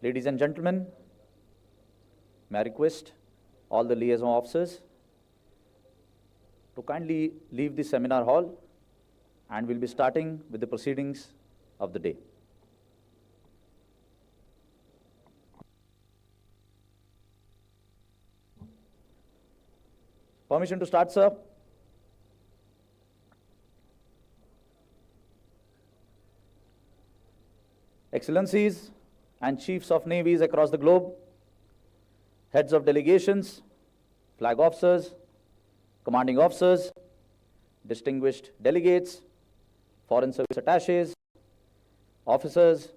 Ladies and gentlemen, may I request all the liaison officers to kindly leave the seminar hall, and we'll be starting with the proceedings of the day. Permission to start, sir. Excellencies and chiefs of navies across the globe, heads of delegations, flag officers, commanding officers, distinguished delegates, foreign service attaches, officers,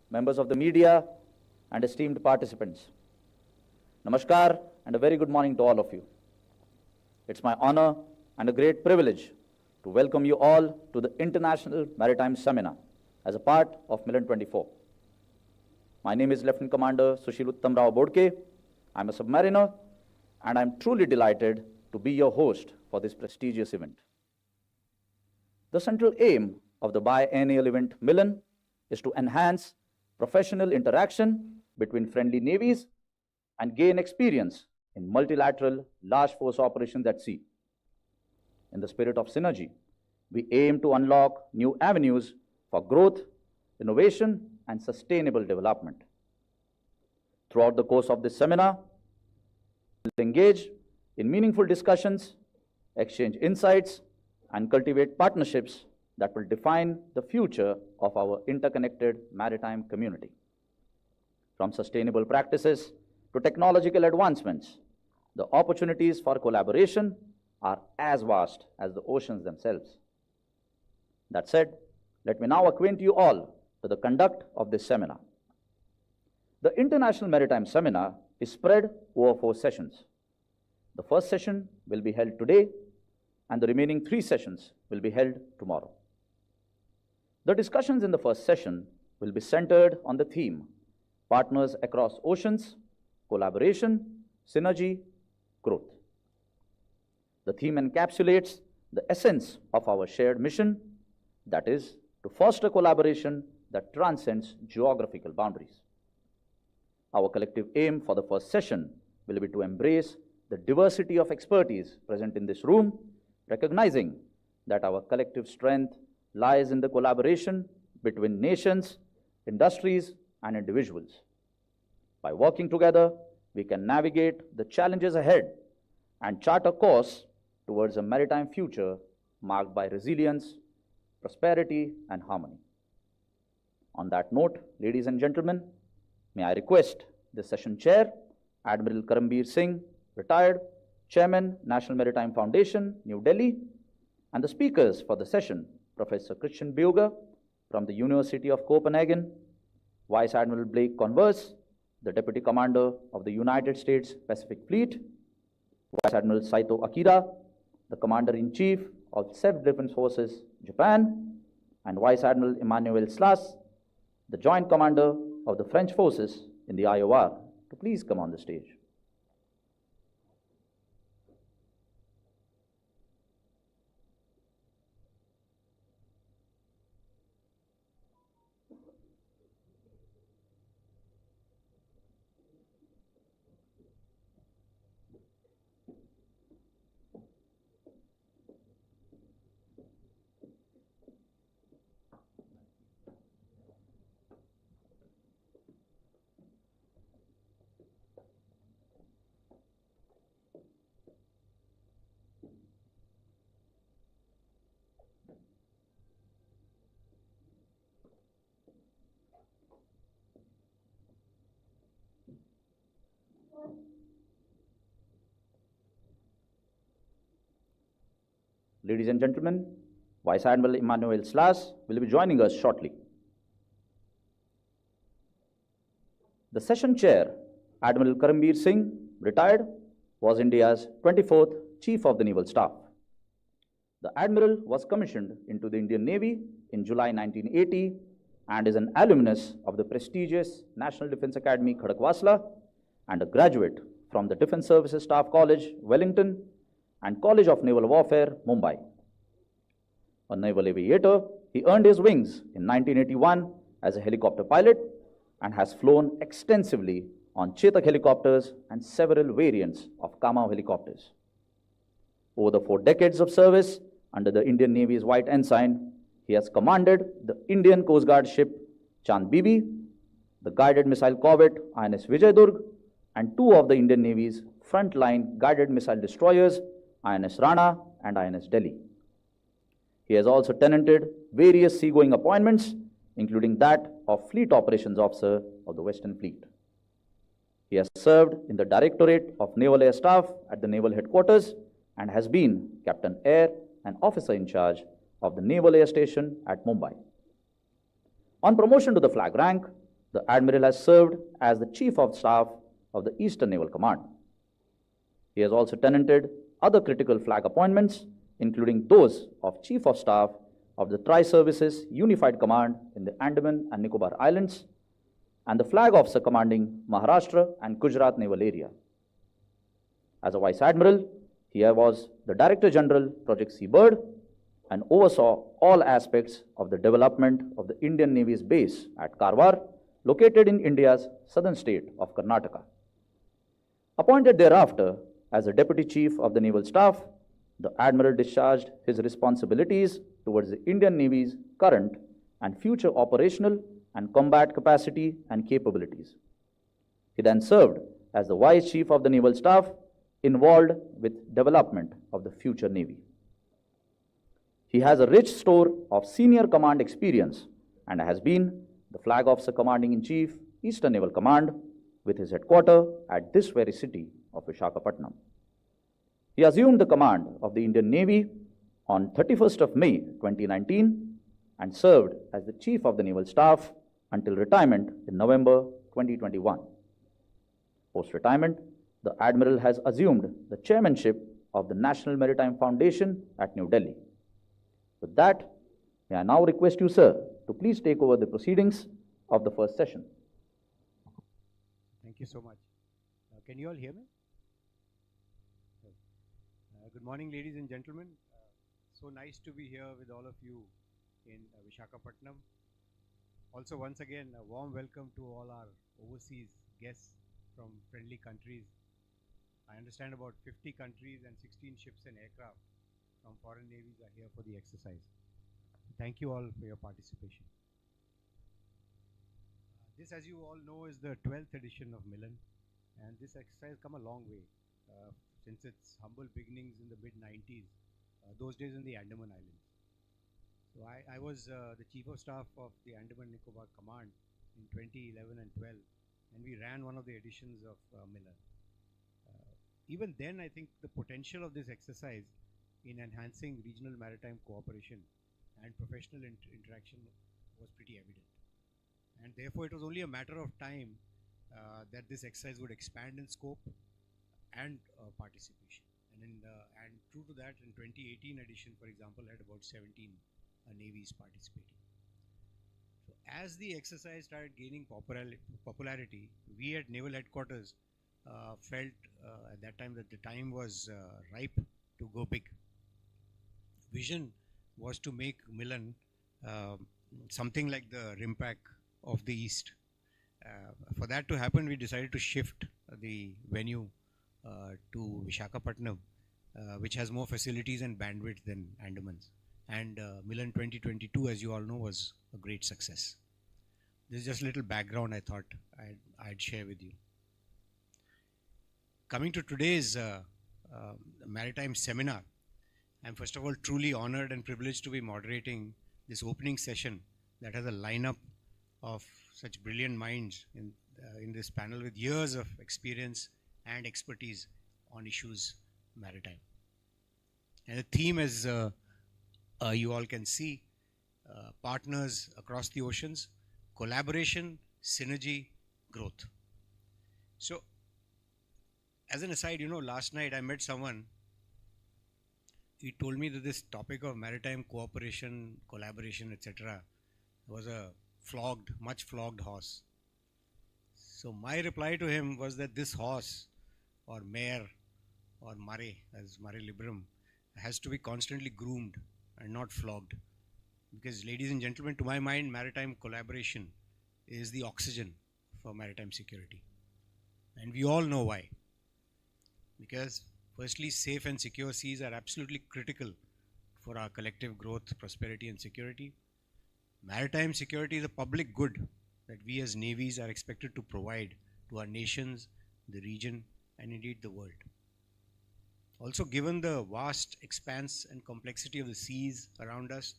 members of the media, and esteemed participants. Namaskar and a very good morning to all of you. It's my honor and a great privilege to welcome you all to the International Maritime Seminar as a part of Milan 24. My name is Lieutenant Commander Sushil Uttam Rao Bodke. I'm a submariner, and I'm truly delighted to be your host for this prestigious event. The central aim of the biennial event Milan is to enhance professional interaction between friendly navies and gain experience in multilateral large force operations at sea. In the spirit of synergy, we aim to unlock new avenues for growth, innovation, and sustainable development. Throughout the course of this seminar, we'll engage in meaningful discussions, exchange insights, and cultivate partnerships that will define the future of our interconnected maritime community. From sustainable practices to technological advancements, the opportunities for collaboration are as vast as the oceans themselves. That said, let me now acquaint you all to the conduct of this seminar. The International Maritime Seminar is spread over 4 sessions. The first session will be held today, and the remaining 3 sessions will be held tomorrow. The discussions in the first session will be centered on the theme, Partners Across Oceans, Collaboration, Synergy, Growth. The theme encapsulates the essence of our shared mission, that is, to foster collaboration that transcends geographical boundaries. Our collective aim for the first session will be to embrace the diversity of expertise present in this room, recognizing that our collective strength lies in the collaboration between nations, industries, and individuals. By working together, we can navigate the challenges ahead and chart a course towards a maritime future marked by resilience, prosperity, and harmony. On that note, ladies and gentlemen, may I request the session chair, Admiral Karambir Singh, retired, Chairman, National Maritime Foundation, New Delhi, and the speakers for the session, Professor Christian Beuger from the University of Copenhagen, Vice Admiral Blake Converse, the Deputy Commander of the United States Pacific Fleet, Vice Admiral Saito Akira, the Commander-in-Chief of Self-Defense Forces, Japan, and Vice Admiral Emmanuel Slas, the Joint Commander of the French Forces in the IOR, to please come on the stage. Ladies and gentlemen, Vice Admiral Emmanuel Slas will be joining us shortly. The session chair, Admiral Karambir Singh, retired, was India's 24th Chief of the Naval Staff. The Admiral was commissioned into the Indian Navy in July 1980 and is an alumnus of the prestigious National Defence Academy, Khadakwasla, and a graduate from the Defence Services Staff College, Wellington, and College of Naval Warfare, Mumbai. A naval aviator, he earned his wings in 1981 as a helicopter pilot and has flown extensively on Chetak helicopters and several variants of Kamau helicopters. Over the 4 decades of service under the Indian Navy's White Ensign, he has commanded the Indian Coast Guard ship Chand Bibi, the guided missile corvette INS Vijaydurg, and 2 of the Indian Navy's frontline guided missile destroyers INS Rana and INS Delhi. He has also tenanted various seagoing appointments, including that of Fleet Operations Officer of the Western Fleet. He has served in the Directorate of Naval Air Staff at the Naval Headquarters and has been Captain Air and Officer in charge of the Naval Air Station at Mumbai. On promotion to the flag rank, the Admiral has served as the Chief of Staff of the Eastern Naval Command. He has also tenanted other critical flag appointments, including those of Chief of Staff of the Tri-Services Unified Command in the Andaman and Nicobar Islands, and the Flag Officer commanding Maharashtra and Gujarat Naval Area. As a Vice Admiral, he was the Director General, Project Seabird, and oversaw all aspects of the development of the Indian Navy's base at Karwar, located in India's southern state of Karnataka. Appointed thereafter as the Deputy Chief of the Naval Staff, the Admiral discharged his responsibilities towards the Indian Navy's current and future operational and combat capacity and capabilities. He then served as the Vice Chief of the Naval Staff, involved with development of the future Navy. He has a rich store of senior command experience and has been the Flag Officer Commanding-in-Chief, Eastern Naval Command, with his headquarters at this very city of Visakhapatnam. He assumed the command of the Indian Navy on 31st of May 2019 and served as the Chief of the Naval Staff until retirement in November 2021. Post-retirement, the Admiral has assumed the chairmanship of the National Maritime Foundation at New Delhi. With that, may I now request you, sir, to please take over the proceedings of the first session. Thank you so much. Can you all hear me? Good morning, ladies and gentlemen. So nice to be here with all of you in Visakhapatnam. Also, once again, a warm welcome to all our overseas guests from friendly countries. I understand about 50 countries and 16 ships and aircraft from foreign navies are here for the exercise. Thank you all for your participation. This, as you all know, is the 12th edition of Milan, and this exercise has come a long way since its humble beginnings in the mid-90s, those days in the Andaman Islands. So I was the Chief of Staff of the Andaman Nicobar Command in 2011 and 12, and we ran one of the editions of Milan. Even then, I think the potential of this exercise in enhancing regional maritime cooperation and professional interaction was pretty evident. And therefore, it was only a matter of time that this exercise would expand in scope and participation. And true to that, in 2018 edition, for example, had about 17 navies participating. So as the exercise started gaining popularity, we at Naval Headquarters felt at that time that the time was ripe to go big. Vision was to make Milan something like the RIMPAC of the East. For that to happen, we decided to shift the venue to Visakhapatnam, which has more facilities and bandwidth than Andaman's. And Milan 2022, as you all know, was a great success. This is just a little background I thought I'd share with you. Coming to today's maritime seminar, I'm first of all truly honored and privileged to be moderating this opening session that has a lineup of such brilliant minds in this panel with years of experience and expertise on issues maritime. And the theme, as you all can see, partners across the oceans, collaboration, synergy, growth. So, as an aside, last night I met someone. He told me that this topic of maritime cooperation, collaboration, etc. was a much flogged horse. So my reply to him was that this horse, or mare, or mare, as mare liberum, has to be constantly groomed and not flogged. Because, ladies and gentlemen, to my mind, maritime collaboration is the oxygen for maritime security. And we all know why. Because firstly, safe and secure seas are absolutely critical for our collective growth, prosperity and security. Maritime security is a public good that we as navies are expected to provide to our nations, the region and indeed the world. Also, given the vast expanse and complexity of the seas around us,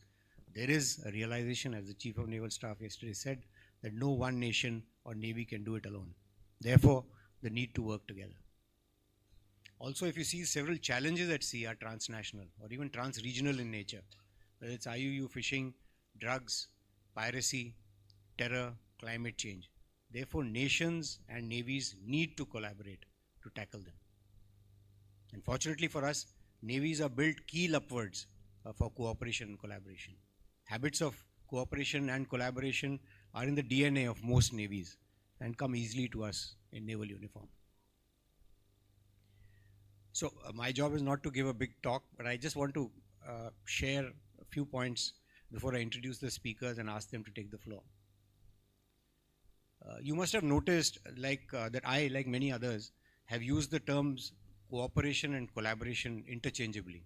there is a realization, as the Chief of Naval Staff yesterday said, that no one nation or navy can do it alone. Therefore, the need to work together. Also, if you see, several challenges at sea are transnational or even trans-regional in nature, whether it's IUU fishing, drugs, piracy, terror, climate change. Therefore, nations and navies need to collaborate to tackle them. And fortunately for us, navies are built keel upwards for cooperation and collaboration. Habits of cooperation and collaboration are in the DNA of most navies and come easily to us in naval uniform. So my job is not to give a big talk, but I just want to share a few points before I introduce the speakers and ask them to take the floor. You must have noticed that I, like many others, have used the terms cooperation and collaboration interchangeably.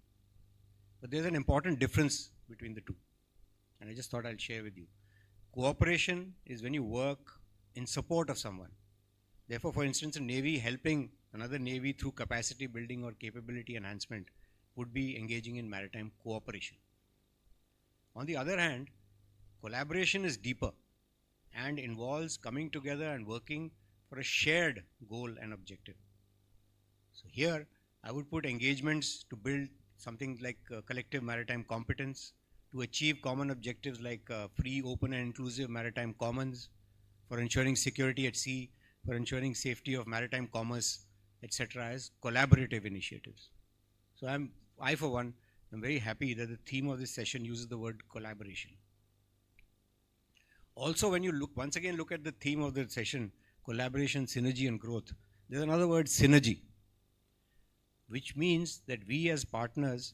But there's an important difference between the two. And I just thought I'll share with you. Cooperation is when you work in support of someone. Therefore, for instance, a navy helping another navy through capacity building or capability enhancement would be engaging in maritime cooperation. On the other hand, collaboration is deeper and involves coming together and working for a shared goal and objective. So here, I would put engagements to build something like collective maritime competence, to achieve common objectives like free, open and inclusive maritime commons, for ensuring security at sea, for ensuring safety of maritime commerce, etc. as collaborative initiatives. So I for one, am very happy that the theme of this session uses the word collaboration. Also, when you once again look at the theme of the session, collaboration, synergy and growth, there's another word, synergy, which means that we as partners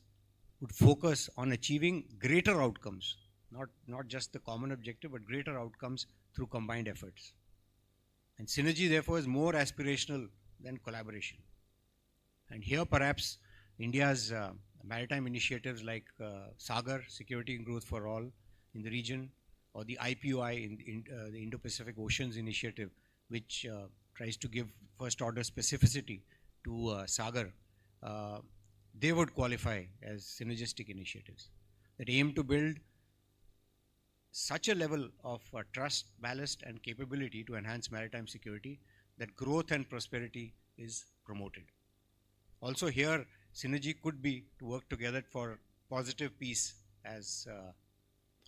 would focus on achieving greater outcomes, not just the common objective, but greater outcomes through combined efforts. And synergy, therefore, is more aspirational than collaboration. And here, perhaps, India's maritime initiatives like Sagar, Security and Growth for All in the region, or the IPOI, the Indo-Pacific Oceans Initiative, which tries to give first-order specificity to Sagar, they would qualify as synergistic initiatives that aim to build such a level of trust, ballast and capability to enhance maritime security that growth and prosperity is promoted. Also here, synergy could be to work together for positive peace, as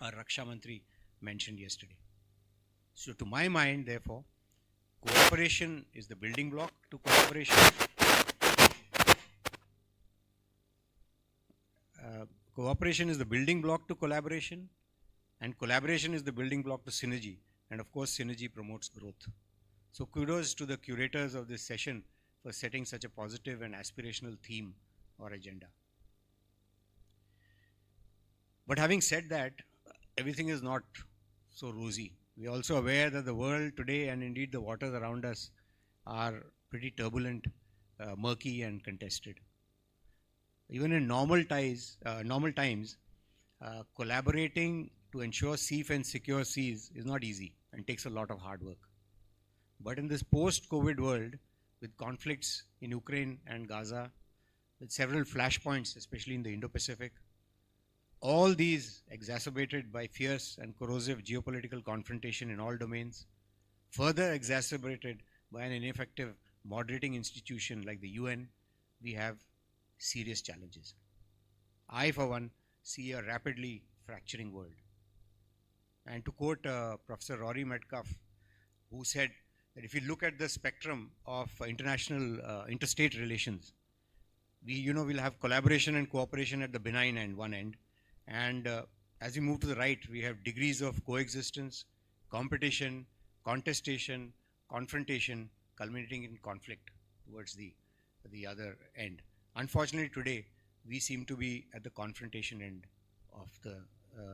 our Raksha Mantri mentioned yesterday. So to my mind, therefore, cooperation is the building block to collaboration. Cooperation is the building block to collaboration, and collaboration is the building block to synergy. And of course, synergy promotes growth. So kudos to the curators of this session for setting such a positive and aspirational theme or agenda. But having said that, everything is not so rosy. We are also aware that the world today and indeed the waters around us are pretty turbulent, murky and contested. Even in normal times, collaborating to ensure safe and secure seas is not easy and takes a lot of hard work. But in this post-COVID world, with conflicts in Ukraine and Gaza, with several flashpoints, especially in the Indo-Pacific, all these exacerbated by fierce and corrosive geopolitical confrontation in all domains, further exacerbated by an ineffective moderating institution like the UN, we have serious challenges. I, for one, see a rapidly fracturing world. And to quote Professor Rory Metcalf, who said that if you look at the spectrum of interstate relations, we'll have collaboration and cooperation at the benign end, one end, and as we move to the right, we have degrees of coexistence, competition, contestation, confrontation, culminating in conflict towards the other end. Unfortunately, today, we seem to be at the confrontation end of the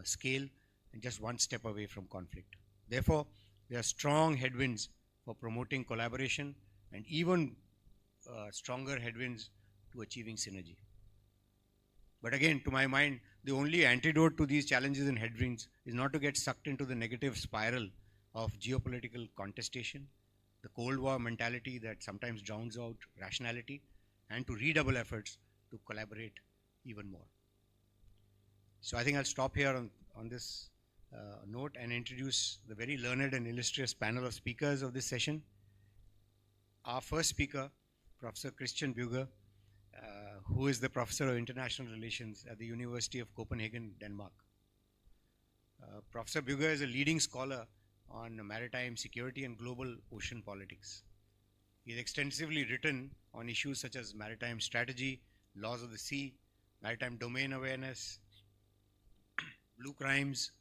scale and just one step away from conflict. Therefore, there are strong headwinds for promoting collaboration and even stronger headwinds to achieving synergy. But again, to my mind, the only antidote to these challenges and headwinds is not to get sucked into the negative spiral of geopolitical contestation, the Cold War mentality that sometimes drowns out rationality, and to redouble efforts to collaborate even more. So I think I'll stop here on this note and introduce the very learned and illustrious panel of speakers of this session. Our first speaker, Professor Christian Bugge, who is the Professor of International Relations at the University of Copenhagen, Denmark. Professor Bugge is a leading scholar on maritime security and global ocean politics. He has extensively written on issues such as maritime strategy, laws of the sea, maritime domain awareness, blue crimes,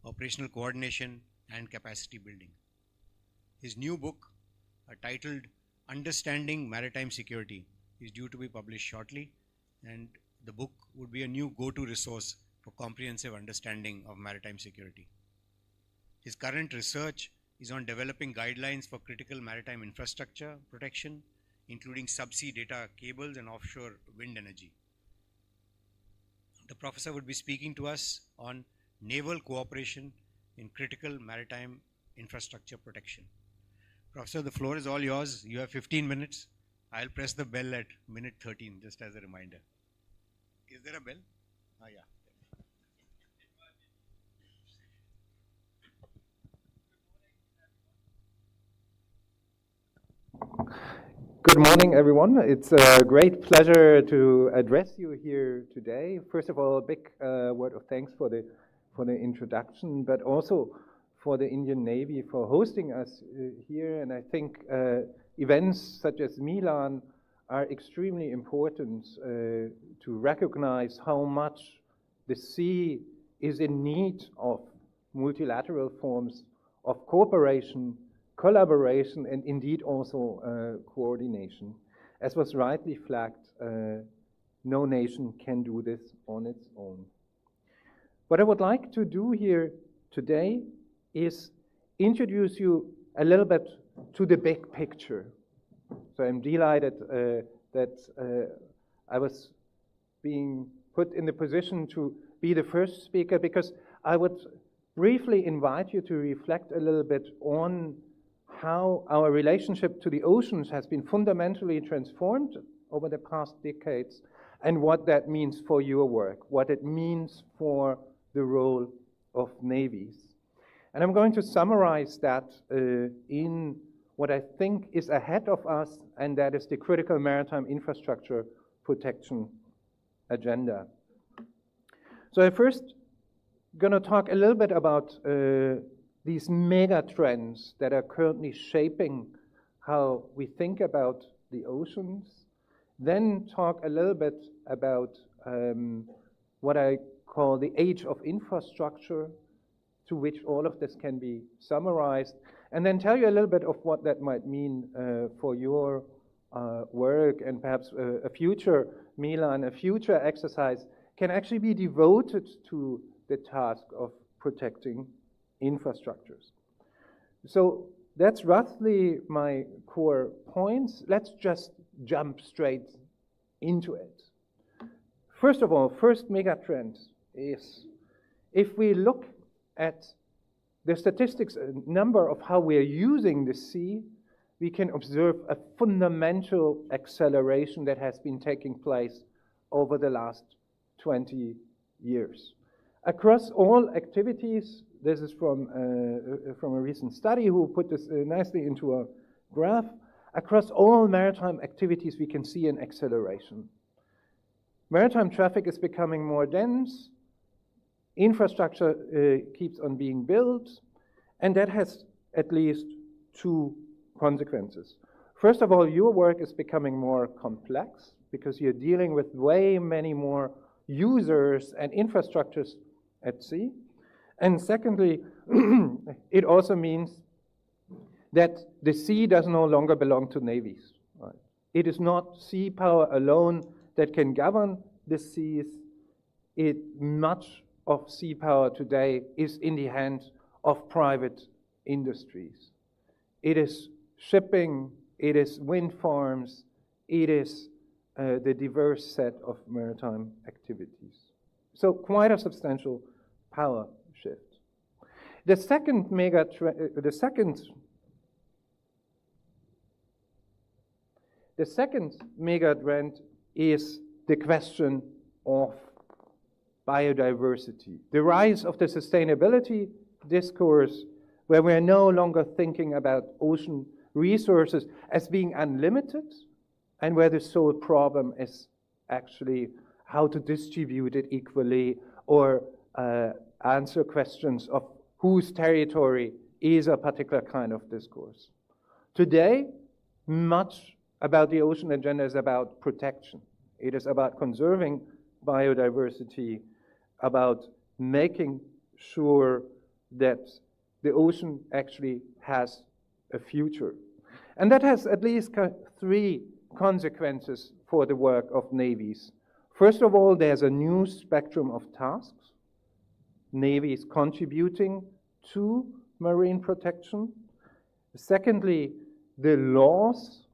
operational coordination, and capacity building. His new book, titled Understanding Maritime Security, is due to be published shortly, and the book would be a new go-to resource for comprehensive understanding of maritime security. His current research is on developing guidelines for critical maritime infrastructure protection, including subsea data cables and offshore wind energy. The professor would be speaking to us on naval cooperation in critical maritime infrastructure protection. Professor, the floor is all yours. You have 15 minutes. I'll press the bell at minute 13, just as a reminder. Is there a bell? Ah, yeah. Good morning, everyone. It's a great pleasure to address you here today. First of all, a big word of thanks for the introduction, but also for the Indian Navy for hosting us here. And I think events such as Milan are extremely important to recognize how much the sea is in need of multilateral forms of cooperation, collaboration, and indeed also coordination. As was rightly flagged, no nation can do this on its own. What I would like to do here today is introduce you a little bit to the big picture. So I'm delighted that I was being put in the position to be the first speaker, because I would briefly invite you to reflect a little bit on how our relationship to the oceans has been fundamentally transformed over the past decades, and what that means for your work, what it means for the role of navies. And I'm going to summarize that in what I think is ahead of us, and that is the critical maritime infrastructure protection agenda. So I'm first going to talk a little bit about these mega trends that are currently shaping how we think about the oceans, then talk a little bit about what I call the age of infrastructure, to which all of this can be summarized, and then tell you a little bit of what that might mean for your work, and perhaps a future Milan, a future exercise can actually be devoted to the task of protecting infrastructures. So that's roughly my core points. Let's just jump straight into it. First of all, first mega trend is, if we look at the statistics number of how we are using the sea, we can observe a fundamental acceleration that has been taking place over the last 20 years. Across all activities, this is from a recent study who put this nicely into a graph. Across all maritime activities, we can see an acceleration. Maritime traffic is becoming more dense, infrastructure keeps on being built, and that has at least two consequences. First of all, your work is becoming more complex because you're dealing with way many more users and infrastructures at sea. And secondly, it also means that the sea does no longer belong to navies. Right? It is not sea power alone that can govern the seas. Much of sea power today is in the hands of private industries. It is shipping, it is wind farms, it is the diverse set of maritime activities. So quite a substantial power shift. The second mega trend is the question of biodiversity, the rise of the sustainability discourse, where we're no longer thinking about ocean resources as being unlimited, and where the sole problem is actually how to distribute it equally or answer questions of whose territory is a particular kind of discourse. Today, much about the ocean agenda is about protection. It is about conserving biodiversity, about making sure that the ocean actually has a future. And that has at least three consequences for the work of navies. First of all, there's a new spectrum of tasks. Navies contributing to marine protection. Secondly, the laws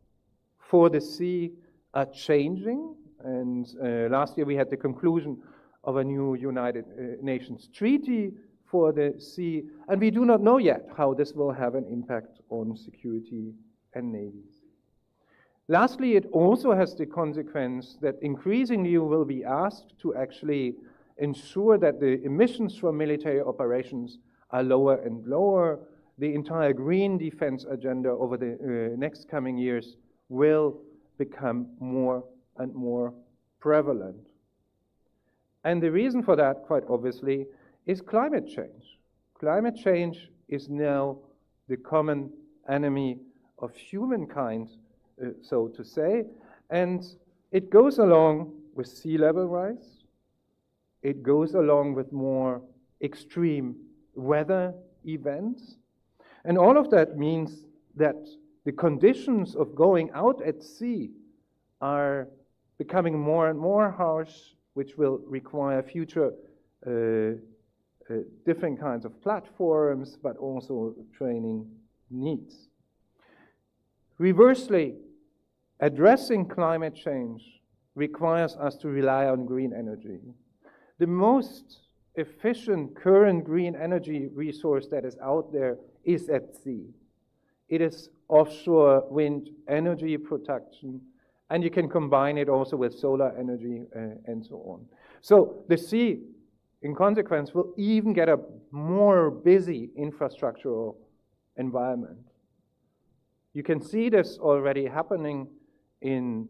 for the sea are changing. And last year we had the conclusion of a new United Nations treaty for the sea. And we do not know yet how this will have an impact on security and navies. Lastly, it also has the consequence that increasingly you will be asked to actually ensure that the emissions from military operations are lower and lower. The entire green defense agenda over the next coming years will become more and more prevalent. And the reason for that, quite obviously, is climate change. Climate change is now the common enemy of humankind, so to say, and it goes along with sea level rise. It goes along with more extreme weather events. And all of that means that the conditions of going out at sea are becoming more and more harsh, which will require future different kinds of platforms, but also training needs. Reversely, addressing climate change requires us to rely on green energy. The most efficient current green energy resource that is out there is at sea. It is offshore wind energy production, and you can combine it also with solar energy and so on. So the sea, in consequence, will even get a more busy infrastructural environment. You can see this already happening in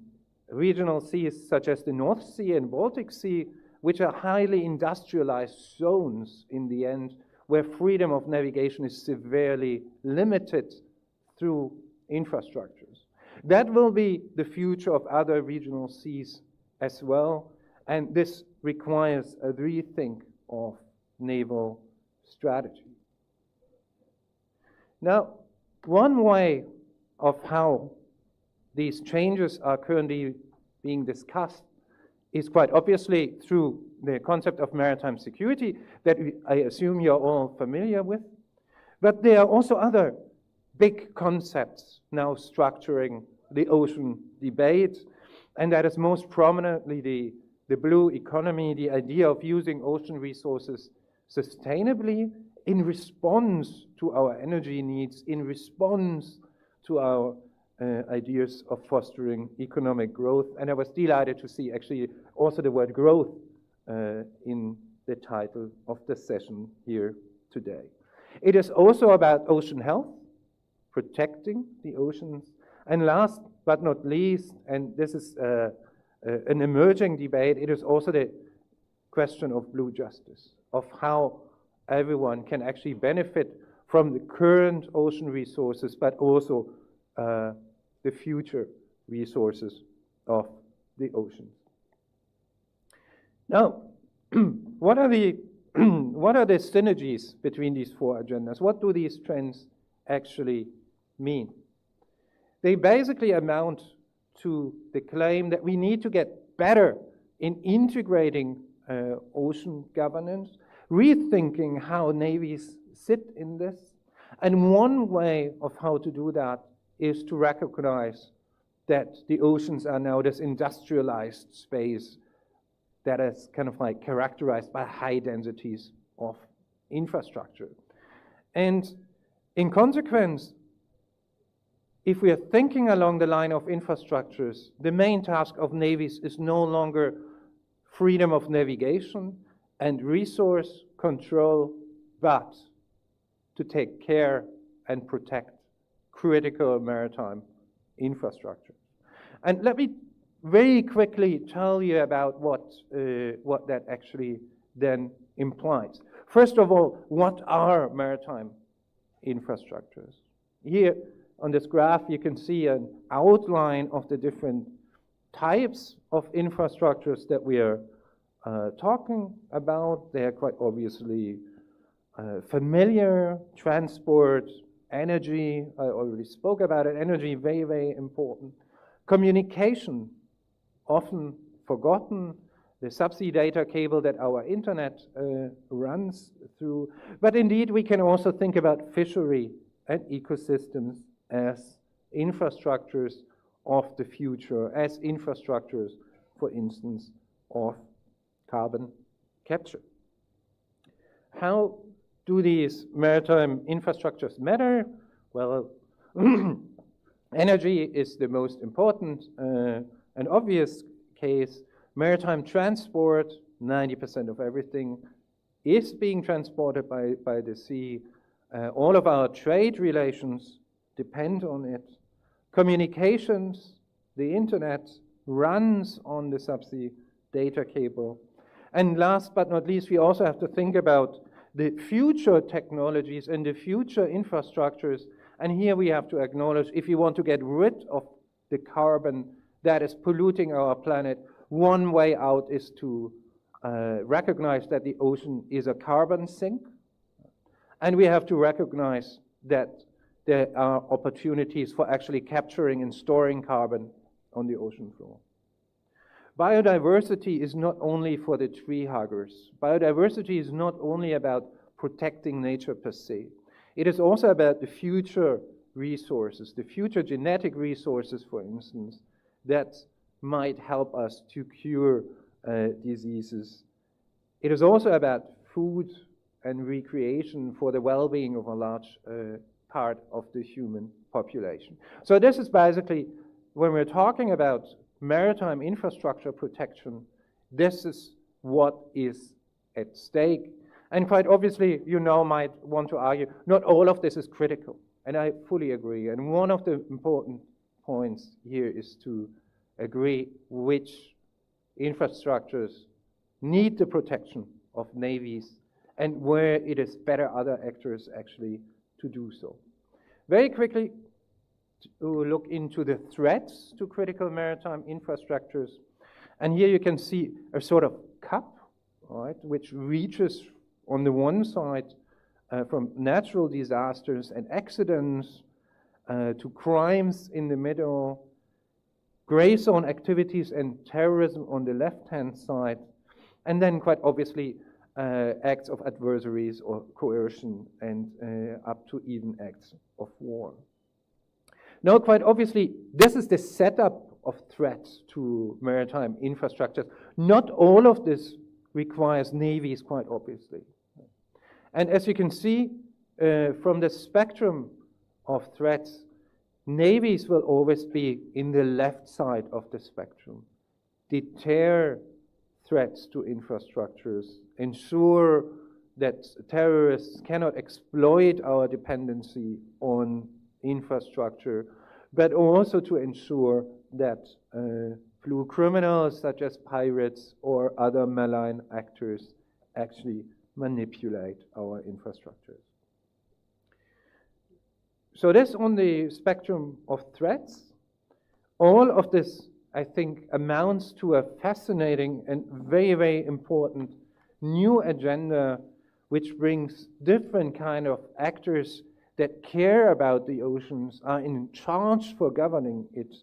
regional seas such as the North Sea and Baltic Sea, which are highly industrialized zones in the end, where freedom of navigation is severely limited through infrastructures. That will be the future of other regional seas as well, and this requires a rethink of naval strategy. Now, one way of how these changes are currently being discussed is quite obviously through the concept of maritime security that I assume you're all familiar with. But there are also other big concepts now structuring the ocean debate, and that is most prominently the blue economy, the idea of using ocean resources sustainably in response to our energy needs, in response to our ideas of fostering economic growth. And I was delighted to see actually also the word growth in the title of the session here today. It is also about ocean health, protecting the oceans, and last but not least, and this is an emerging debate, it is also the question of blue justice, of how everyone can actually benefit from the current ocean resources, but also the future resources of the oceans. Now, what are the synergies between these four agendas? What do these trends actually mean? They basically amount to the claim that we need to get better in integrating ocean governance, rethinking how navies sit in this. And one way of how to do that is to recognize that the oceans are now this industrialized space that is kind of like characterized by high densities of infrastructure. And in consequence, if we are thinking along the line of infrastructures, the main task of navies is no longer freedom of navigation and resource control, but to take care and protect critical maritime infrastructure. And let me very quickly tell you about what that actually then implies. First of all, what are maritime infrastructures? Here on this graph, you can see an outline of the different types of infrastructures that we are talking about. They are quite obviously familiar: transport, energy. I already spoke about it. Energy, very, very important. Communication, often forgotten. The subsea data cable that our internet runs through. But indeed, we can also think about fishery and ecosystems as infrastructures of the future, as infrastructures, for instance, of carbon capture. How do these maritime infrastructures matter? Well, energy is the most important and obvious case. Maritime transport, 90% of everything is being transported by the sea. All of our trade relations depend on it. Communications, the internet runs on the subsea data cable. And last but not least, we also have to think about the future technologies and the future infrastructures. And here we have to acknowledge, if you want to get rid of the carbon that is polluting our planet, one way out is to recognize that the ocean is a carbon sink. And we have to recognize that there are opportunities for actually capturing and storing carbon on the ocean floor. Biodiversity is not only for the tree huggers. Biodiversity is not only about protecting nature per se. It is also about the future resources, the future genetic resources, for instance, that might help us to cure diseases. It is also about food and recreation for the well-being of a large part of the human population. So this is basically, when we're talking about maritime infrastructure protection, this is what is at stake. And quite obviously, you now might want to argue, not all of this is critical. And I fully agree. And one of the important points here is to agree which infrastructures need the protection of navies and where it is better other actors actually to do so. Very quickly, to look into the threats to critical maritime infrastructures. And here you can see a sort of cup, right, which reaches on the one side from natural disasters and accidents to crimes in the middle, gray zone activities and terrorism on the left-hand side, and then quite obviously acts of adversaries or coercion and up to even acts of war. Now, quite obviously, this is the setup of threats to maritime infrastructure. Not all of this requires navies, quite obviously. And as you can see from the spectrum of threats, navies will always be in the left side of the spectrum. Deter threats to infrastructures, ensure that terrorists cannot exploit our dependency on infrastructure, but also to ensure that blue criminals such as pirates or other malign actors actually manipulate our infrastructures. So this on the spectrum of threats. All of this, I think, amounts to a fascinating and very, very important new agenda which brings different kind of actors that care about the oceans, are in charge for governing it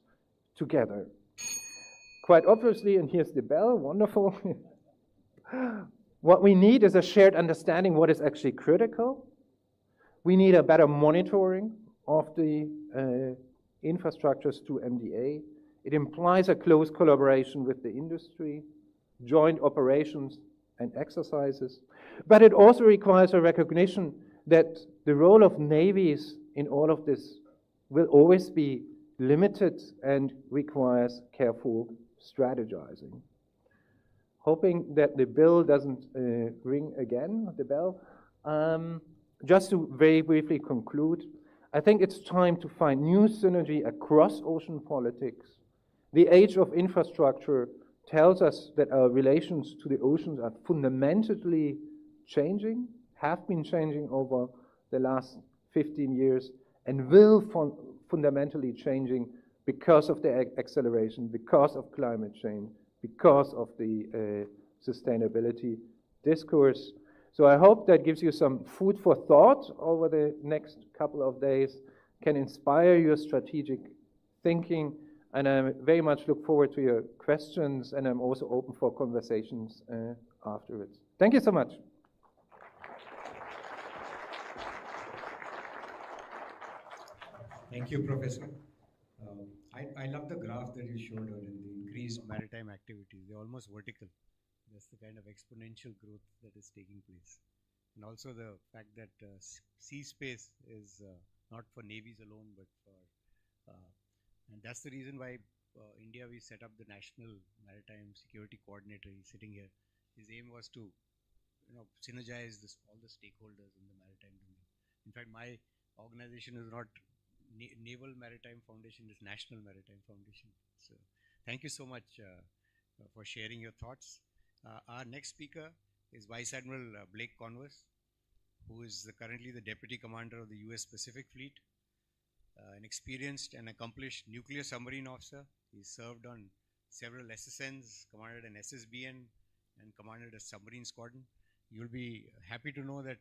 together. Quite obviously, and here's the bell, wonderful. What we need is a shared understanding what is actually critical. We need a better monitoring of the infrastructures to MDA. It implies a close collaboration with the industry, joint operations and exercises. But it also requires a recognition that the role of navies in all of this will always be limited and requires careful strategizing. Hoping that the bell doesn't ring again, the bell. Just to very briefly conclude, I think it's time to find new synergy across ocean politics. The age of infrastructure tells us that our relations to the oceans are fundamentally changing, have been changing over the last 15 years, and will fundamentally changing because of the acceleration, because of climate change, because of the sustainability discourse. So I hope that gives you some food for thought over the next couple of days, can inspire your strategic thinking, and I very much look forward to your questions, and I'm also open for conversations afterwards. Thank you so much. Thank you, Professor. I love the graph that you showed earlier, the increased maritime activities. They're almost vertical. That's the kind of exponential growth that is taking place. And also the fact that sea space is not for navies alone, but for, and that's the reason why India, we set up the National Maritime Security Coordinator. He's sitting here. His aim was to, synergize all the stakeholders in the maritime domain. In fact, my organization is not Naval Maritime Foundation, is National Maritime Foundation. So thank you so much for sharing your thoughts. Our next speaker is Vice Admiral Blake Converse, who is currently the Deputy Commander of the US Pacific Fleet, an experienced and accomplished nuclear submarine officer. He served on several SSNs, commanded an SSBN, and commanded a submarine squadron. You'll be happy to know that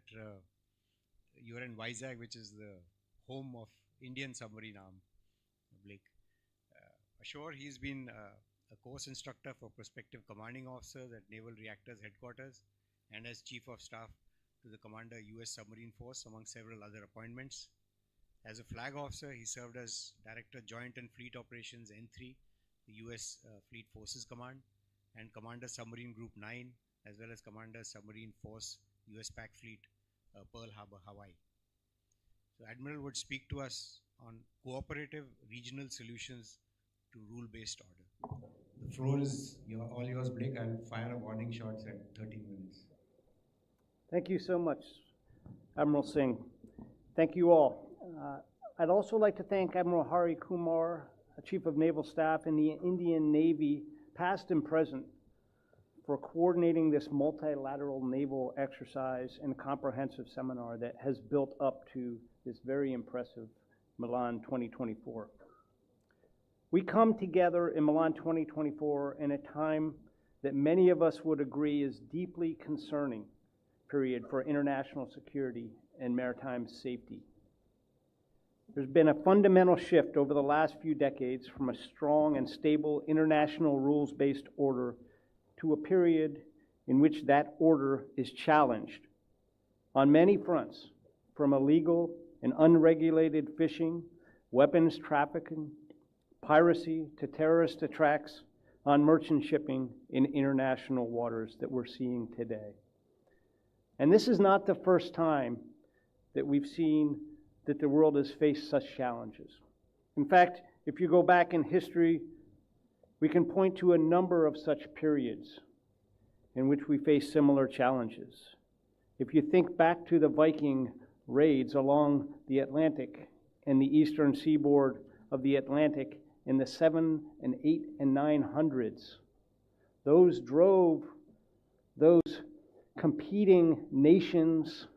you're in Vizag, which is the home of Indian submarine arm, Blake. Ashore, he's been a course instructor for prospective commanding officers at Naval Reactors Headquarters and as Chief of Staff to the Commander US Submarine Force, among several other appointments. As a flag officer, he served as Director Joint and Fleet Operations N3, the US Fleet Forces Command, and Commander Submarine Group 9, as well as Commander Submarine Force US PAC Fleet, Pearl Harbor, Hawaii. So Admiral would speak to us on cooperative regional solutions to rule-based order. The floor is all yours, Blake. I'll fire a warning shots at 13 minutes. Thank you so much, Admiral Singh. Thank you all. I'd also like to thank Admiral Hari Kumar, Chief of Naval Staff in the Indian Navy, past and present, for coordinating this multilateral naval exercise and comprehensive seminar that has built up to this very impressive Milan 2024. We come together in Milan 2024 in a time that many of us would agree is deeply concerning period for international security and maritime safety. There's been a fundamental shift over the last few decades from a strong and stable international rules-based order to a period in which that order is challenged on many fronts, from illegal and unregulated fishing, weapons trafficking, piracy, to terrorist attacks on merchant shipping in international waters that we're seeing today. And this is not the first time that we've seen that the world has faced such challenges. In fact, if you go back in history, we can point to a number of such periods in which we face similar challenges. If you think back to the Viking raids along the Atlantic and the eastern seaboard of the Atlantic in the 700s and 800s and 900s, those drove those competing nations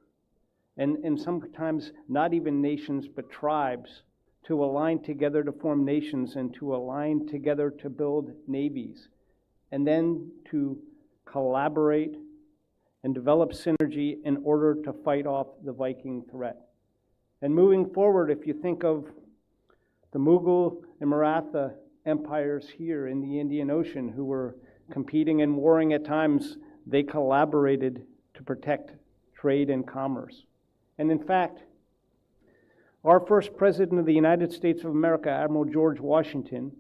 and sometimes not even nations but tribes to align together to form nations and to align together to build navies, and then to collaborate and develop synergy in order to fight off the Viking threat. And moving forward, if you think of the Mughal and Maratha empires here in the Indian Ocean who were competing and warring at times, they collaborated to protect trade and commerce. And in fact, Our first President of the United States of America, Admiral George Washington,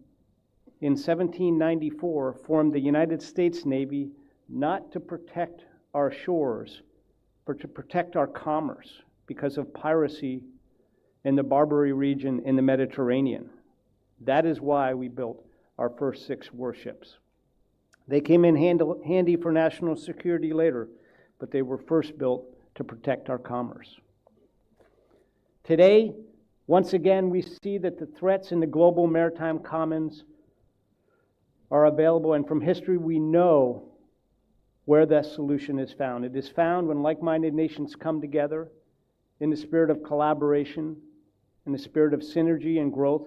in 1794 formed the United States Navy not to protect our shores, but to protect our commerce because of piracy in the Barbary region in the Mediterranean. That is why we built our first 6 warships. They came in handy for national security later, but they were first built to protect our commerce. Today, once again, we see that the threats in the global maritime commons are available, and from history we know where that solution is found. It is found when like-minded nations come together in the spirit of collaboration, in the spirit of synergy and growth,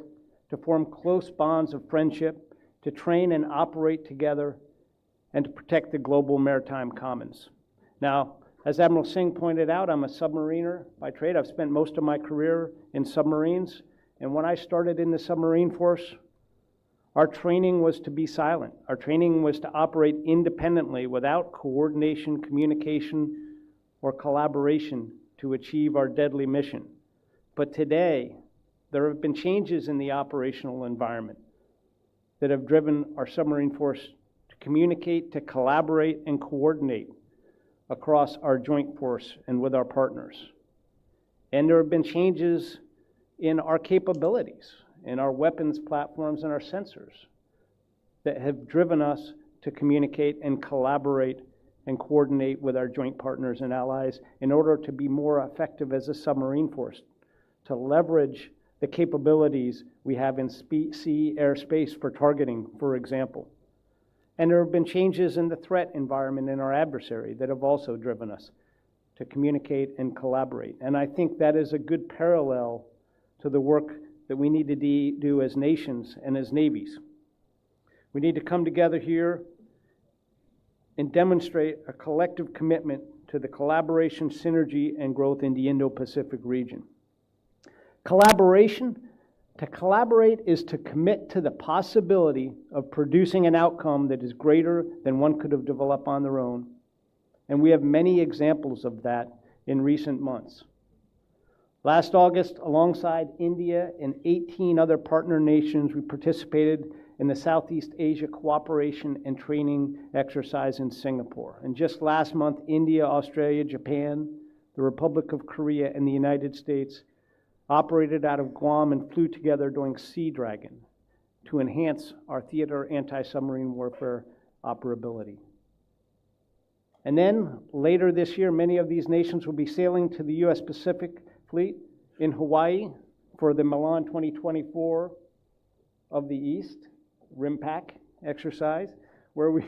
to form close bonds of friendship, to train and operate together, and to protect the global maritime commons. Now, as Admiral Singh pointed out, I'm a submariner by trade. I've spent most of my career in submarines, and when I started in the submarine force, our training was to be silent. Our training was to operate independently without coordination, communication, or collaboration to achieve our deadly mission. But today, there have been changes in the operational environment that have driven our submarine force to communicate, to collaborate, and coordinate across our joint force and with our partners. And there have been changes in our capabilities, in our weapons platforms and our sensors that have driven us to communicate and collaborate and coordinate with our joint partners and allies in order to be more effective as a submarine force, to leverage the capabilities we have in sea, air, space for targeting, for example. And there have been changes in the threat environment in our adversary that have also driven us to communicate and collaborate. And I think that is a good parallel to the work that we need to do as nations and as navies. We need to come together here and demonstrate a collective commitment to the collaboration, synergy, and growth in the Indo-Pacific region. Collaboration, to collaborate is to commit to the possibility of producing an outcome that is greater than one could have developed on their own. And we have many examples of that in recent months. Last August, alongside India and 18 other partner nations, we participated in the Southeast Asia Cooperation and Training Exercise in Singapore. And just last month, India, Australia, Japan, the Republic of Korea, and the United States operated out of Guam and flew together during Sea Dragon to enhance our theater anti-submarine warfare operability. And then later this year, many of these nations will be sailing to the U.S. Pacific Fleet in Hawaii for the Milan 2024 of the East RIMPAC exercise, where we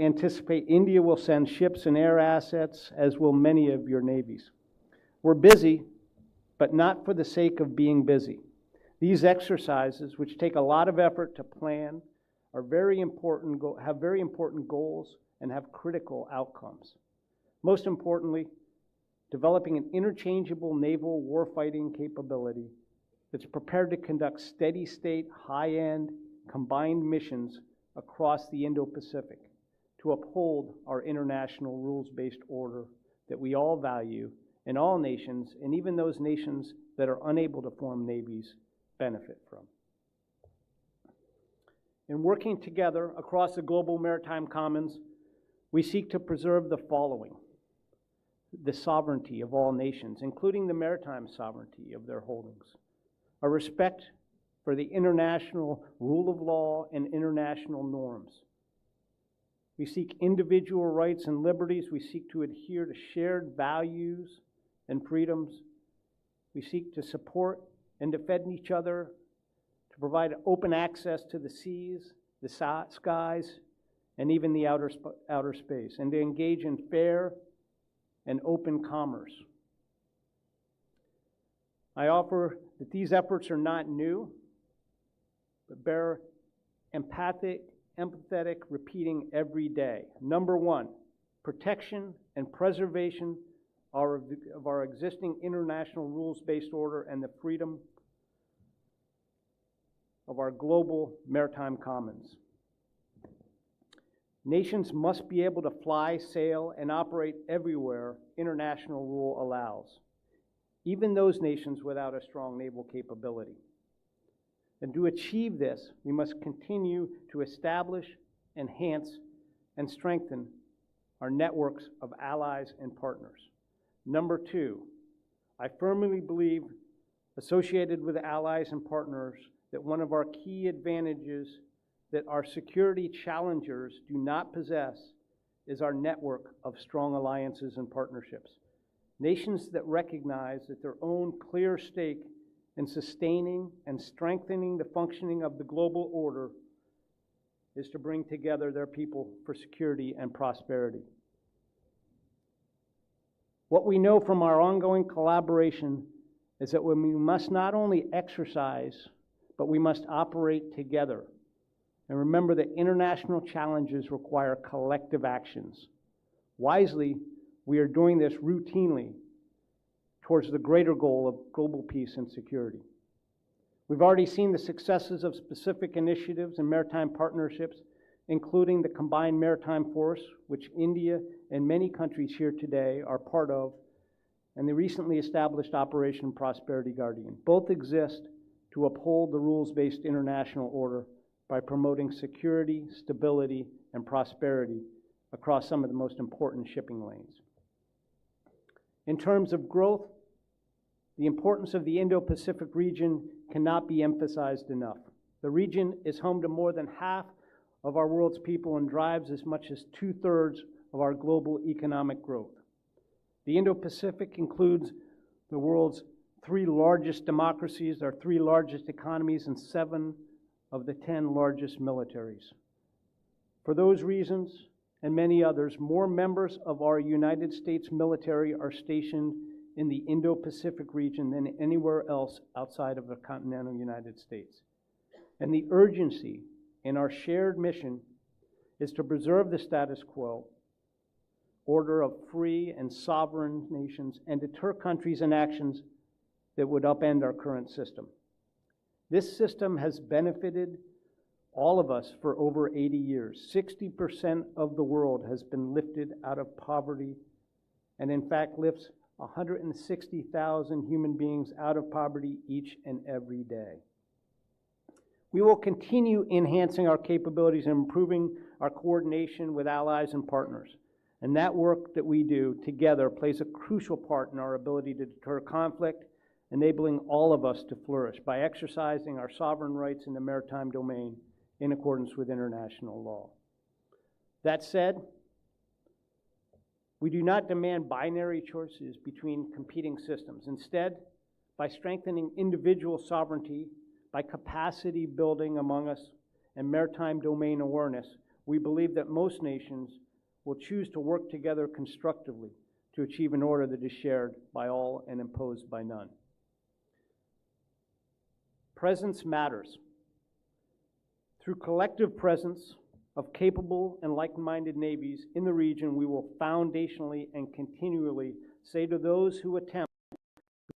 anticipate India will send ships and air assets, as will many of your navies. We're busy, but not for the sake of being busy. These exercises, which take a lot of effort to plan, are very important, have very important goals and have critical outcomes. Most importantly, developing an interchangeable naval warfighting capability that's prepared to conduct steady-state, high-end, combined missions across the Indo-Pacific to uphold our international rules-based order that we all value, and all nations, and even those nations that are unable to form navies, benefit from. In working together across the global maritime commons, we seek to preserve the following: the sovereignty of all nations, including the maritime sovereignty of their holdings, a respect for the international rule of law and international norms. We seek individual rights and liberties. We seek to adhere to shared values and freedoms. We seek to support and defend each other, to provide open access to the seas, the skies, and even the outer space, and to engage in fair and open commerce. I offer that these efforts are not new, but bear empathetic repeating every day. Number one, protection and preservation of our existing international rules-based order and the freedom of our global maritime commons. Nations must be able to fly, sail, and operate everywhere international rule allows, even those nations without a strong naval capability. And to achieve this, we must continue to establish, enhance, and strengthen our networks of allies and partners. Number two, I firmly believe, associated with allies and partners, that one of our key advantages that our security challengers do not possess is our network of strong alliances and partnerships. Nations that recognize that their own clear stake in sustaining and strengthening the functioning of the global order is to bring together their people for security and prosperity. What we know from our ongoing collaboration is that when we must not only exercise, but we must operate together. And remember that international challenges require collective actions. Wisely, we are doing this routinely towards the greater goal of global peace and security. We've already seen the successes of specific initiatives and maritime partnerships, including the Combined Maritime Force, which India and many countries here today are part of, and the recently established Operation Prosperity Guardian. Both exist to uphold the rules-based international order by promoting security, stability, and prosperity across some of the most important shipping lanes. In terms of growth, the importance of the Indo-Pacific region cannot be emphasized enough. The region is home to more than half of our world's people and drives as much as 2/3 of our global economic growth. The Indo-Pacific includes the world's 3 largest democracies, our 3 largest economies, and 7 of the 10 largest militaries. For those reasons and many others, more members of our United States military are stationed in the Indo-Pacific region than anywhere else outside of the continental United States. And the urgency in our shared mission is to preserve the status quo order of free and sovereign nations and deter countries and actions that would upend our current system. This system has benefited all of us for over 80 years. 60% of the world has been lifted out of poverty, and in fact lifts 160,000 human beings out of poverty each and every day. We will continue enhancing our capabilities and improving our coordination with allies and partners. And that work that we do together plays a crucial part in our ability to deter conflict, enabling all of us to flourish by exercising our sovereign rights in the maritime domain in accordance with international law. That said, we do not demand binary choices between competing systems. Instead, by strengthening individual sovereignty, by capacity building among us, and maritime domain awareness, we believe that most nations will choose to work together constructively to achieve an order that is shared by all and imposed by none. Presence matters. Through collective presence of capable and like-minded navies in the region, we will foundationally and continually say to those who attempt to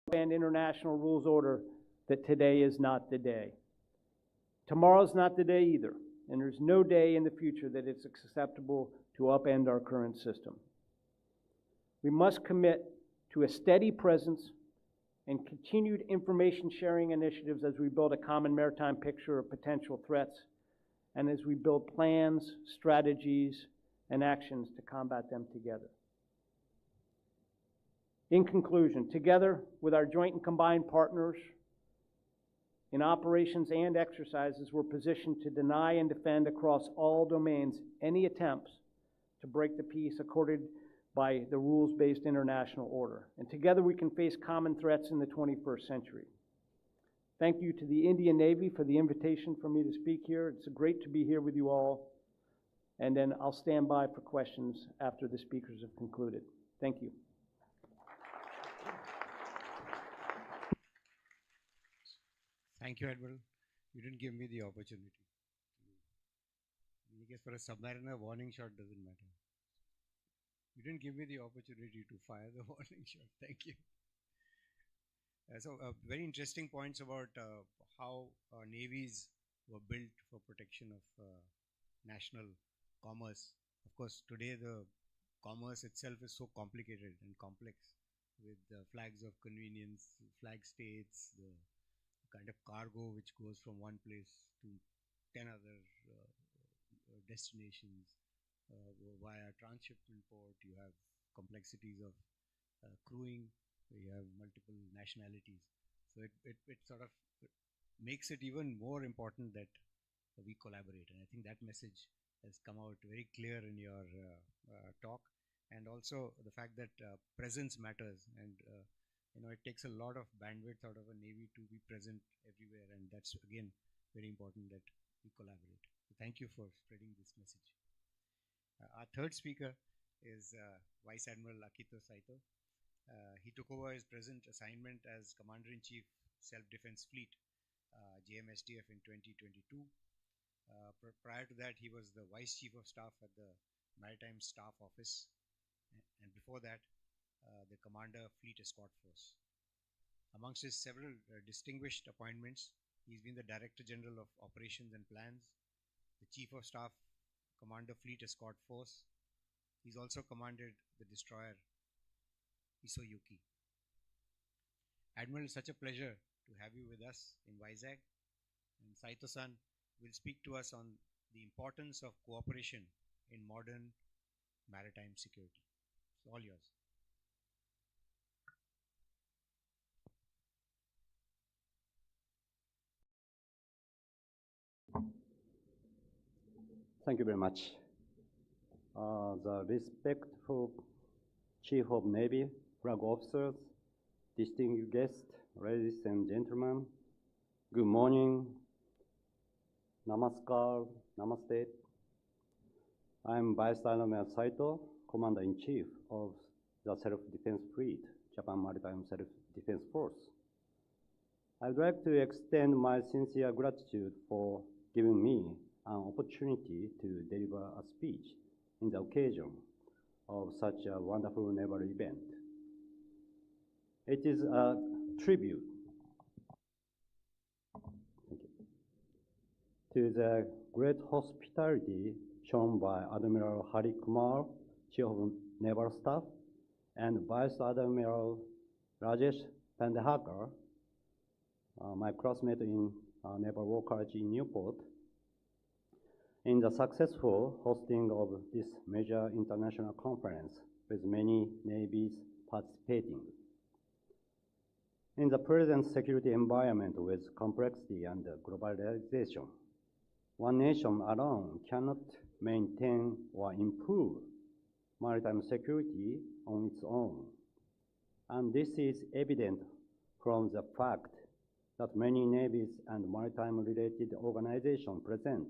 expand international rules order that today is not the day. Tomorrow's not the day either, and there's no day in the future that it's acceptable to upend our current system. We must commit to a steady presence and continued information sharing initiatives as we build a common maritime picture of potential threats and as we build plans, strategies, and actions to combat them together. In conclusion, together with our joint and combined partners in operations and exercises, we're positioned to deny and defend across all domains any attempts to break the peace accorded by the rules-based international order. And together we can face common threats in the 21st century. Thank you to the Indian Navy for the invitation for me to speak here. It's great to be here with you all. And then I'll stand by for questions after the speakers have concluded. Thank you. Thank you, Admiral. You didn't give me the opportunity. I guess for a submariner, warning shot doesn't matter. You didn't give me the opportunity to fire the warning shot. Thank you. Very interesting points about how navies were built for protection of national commerce. Of course, today the commerce itself is so complicated and complex with flags of convenience, flag states, the kind of cargo which goes from one place to 10 other destinations via transshipment port. You have complexities of crewing, you have multiple nationalities. So it sort of makes it even more important that we collaborate. And I think that message has come out very clear in your talk. And also the fact that presence matters, and it takes a lot of bandwidth out of a Navy to be present everywhere, and that's again very important that we collaborate. So thank you for spreading this message. Our third speaker is Vice Admiral Akito Saito. He took over his present assignment as Commander-in-Chief Self-Defense Fleet, JMSDF, in 2022. Prior to that, he was the Vice Chief of Staff at the Maritime Staff Office, and before that, the Commander Fleet Escort Force. Amongst his several distinguished appointments, he's been the Director General of Operations and Plans, the Chief of Staff, Commander Fleet Escort Force. He's also commanded the destroyer Isoyuki. Admiral, it's such a pleasure to have you with us in Vizag. And Saito-san will speak to us on the importance of cooperation in modern maritime security. It's all yours. Thank you very much. The respectful Chief of Navy, flag officers, distinguished guests, ladies and gentlemen, good morning, namaskar, namaste. I'm Vice Admiral Saito, Commander-in-Chief of the Self-Defense Fleet, Japan Maritime Self-Defense Force. I'd like to extend my sincere gratitude for giving me an opportunity to deliver a speech in the occasion of such a wonderful naval event. It is a tribute to the great hospitality shown by Admiral Hari Kumar, Chief of Naval Staff, and Vice Admiral Rajesh Pandehakar, my classmate in Naval War College in Newport, in the successful hosting of this major international conference with many navies participating. In the present security environment with complexity and globalization, one nation alone cannot maintain or improve maritime security on its own. And this is evident from the fact that many navies and maritime-related organizations present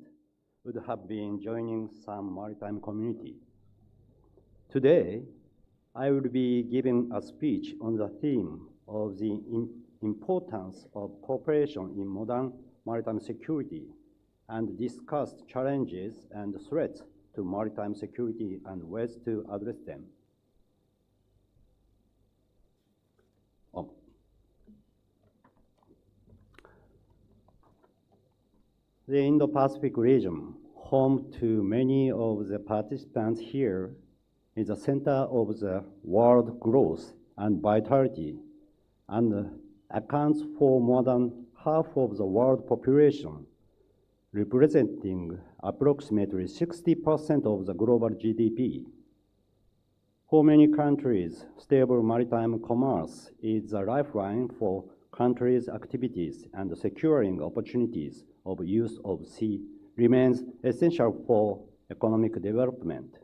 would have been joining some maritime community. Today, I will be giving a speech on the theme of the importance of cooperation in modern maritime security and discuss challenges and threats to maritime security and ways to address them. The Indo-Pacific region, home to many of the participants here, is the center of the world growth and vitality and accounts for more than half of the world population, representing approximately 60% of the global GDP. For many countries, stable maritime commerce is the lifeline for countries' activities, and securing opportunities of use of sea remains essential for economic development.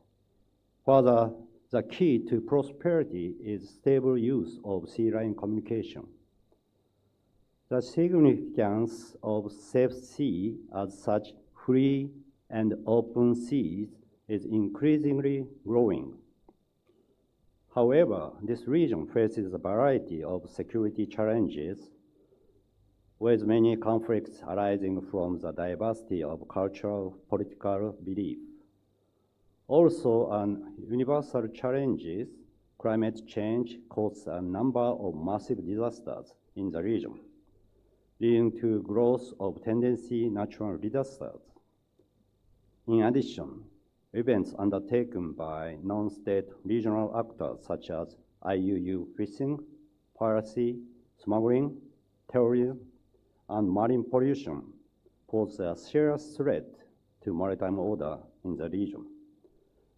Further, the key to prosperity is stable use of sea line communication. The significance of safe sea as such free and open seas is increasingly growing. However, this region faces a variety of security challenges, with many conflicts arising from the diversity of cultural, political belief. Also, an universal challenges, climate change causes a number of massive disasters in the region, leading to growth of tendency natural disasters. In addition, events undertaken by non-state regional actors such as IUU fishing, piracy, smuggling, terrorism, and marine pollution pose a serious threat to maritime order in the region,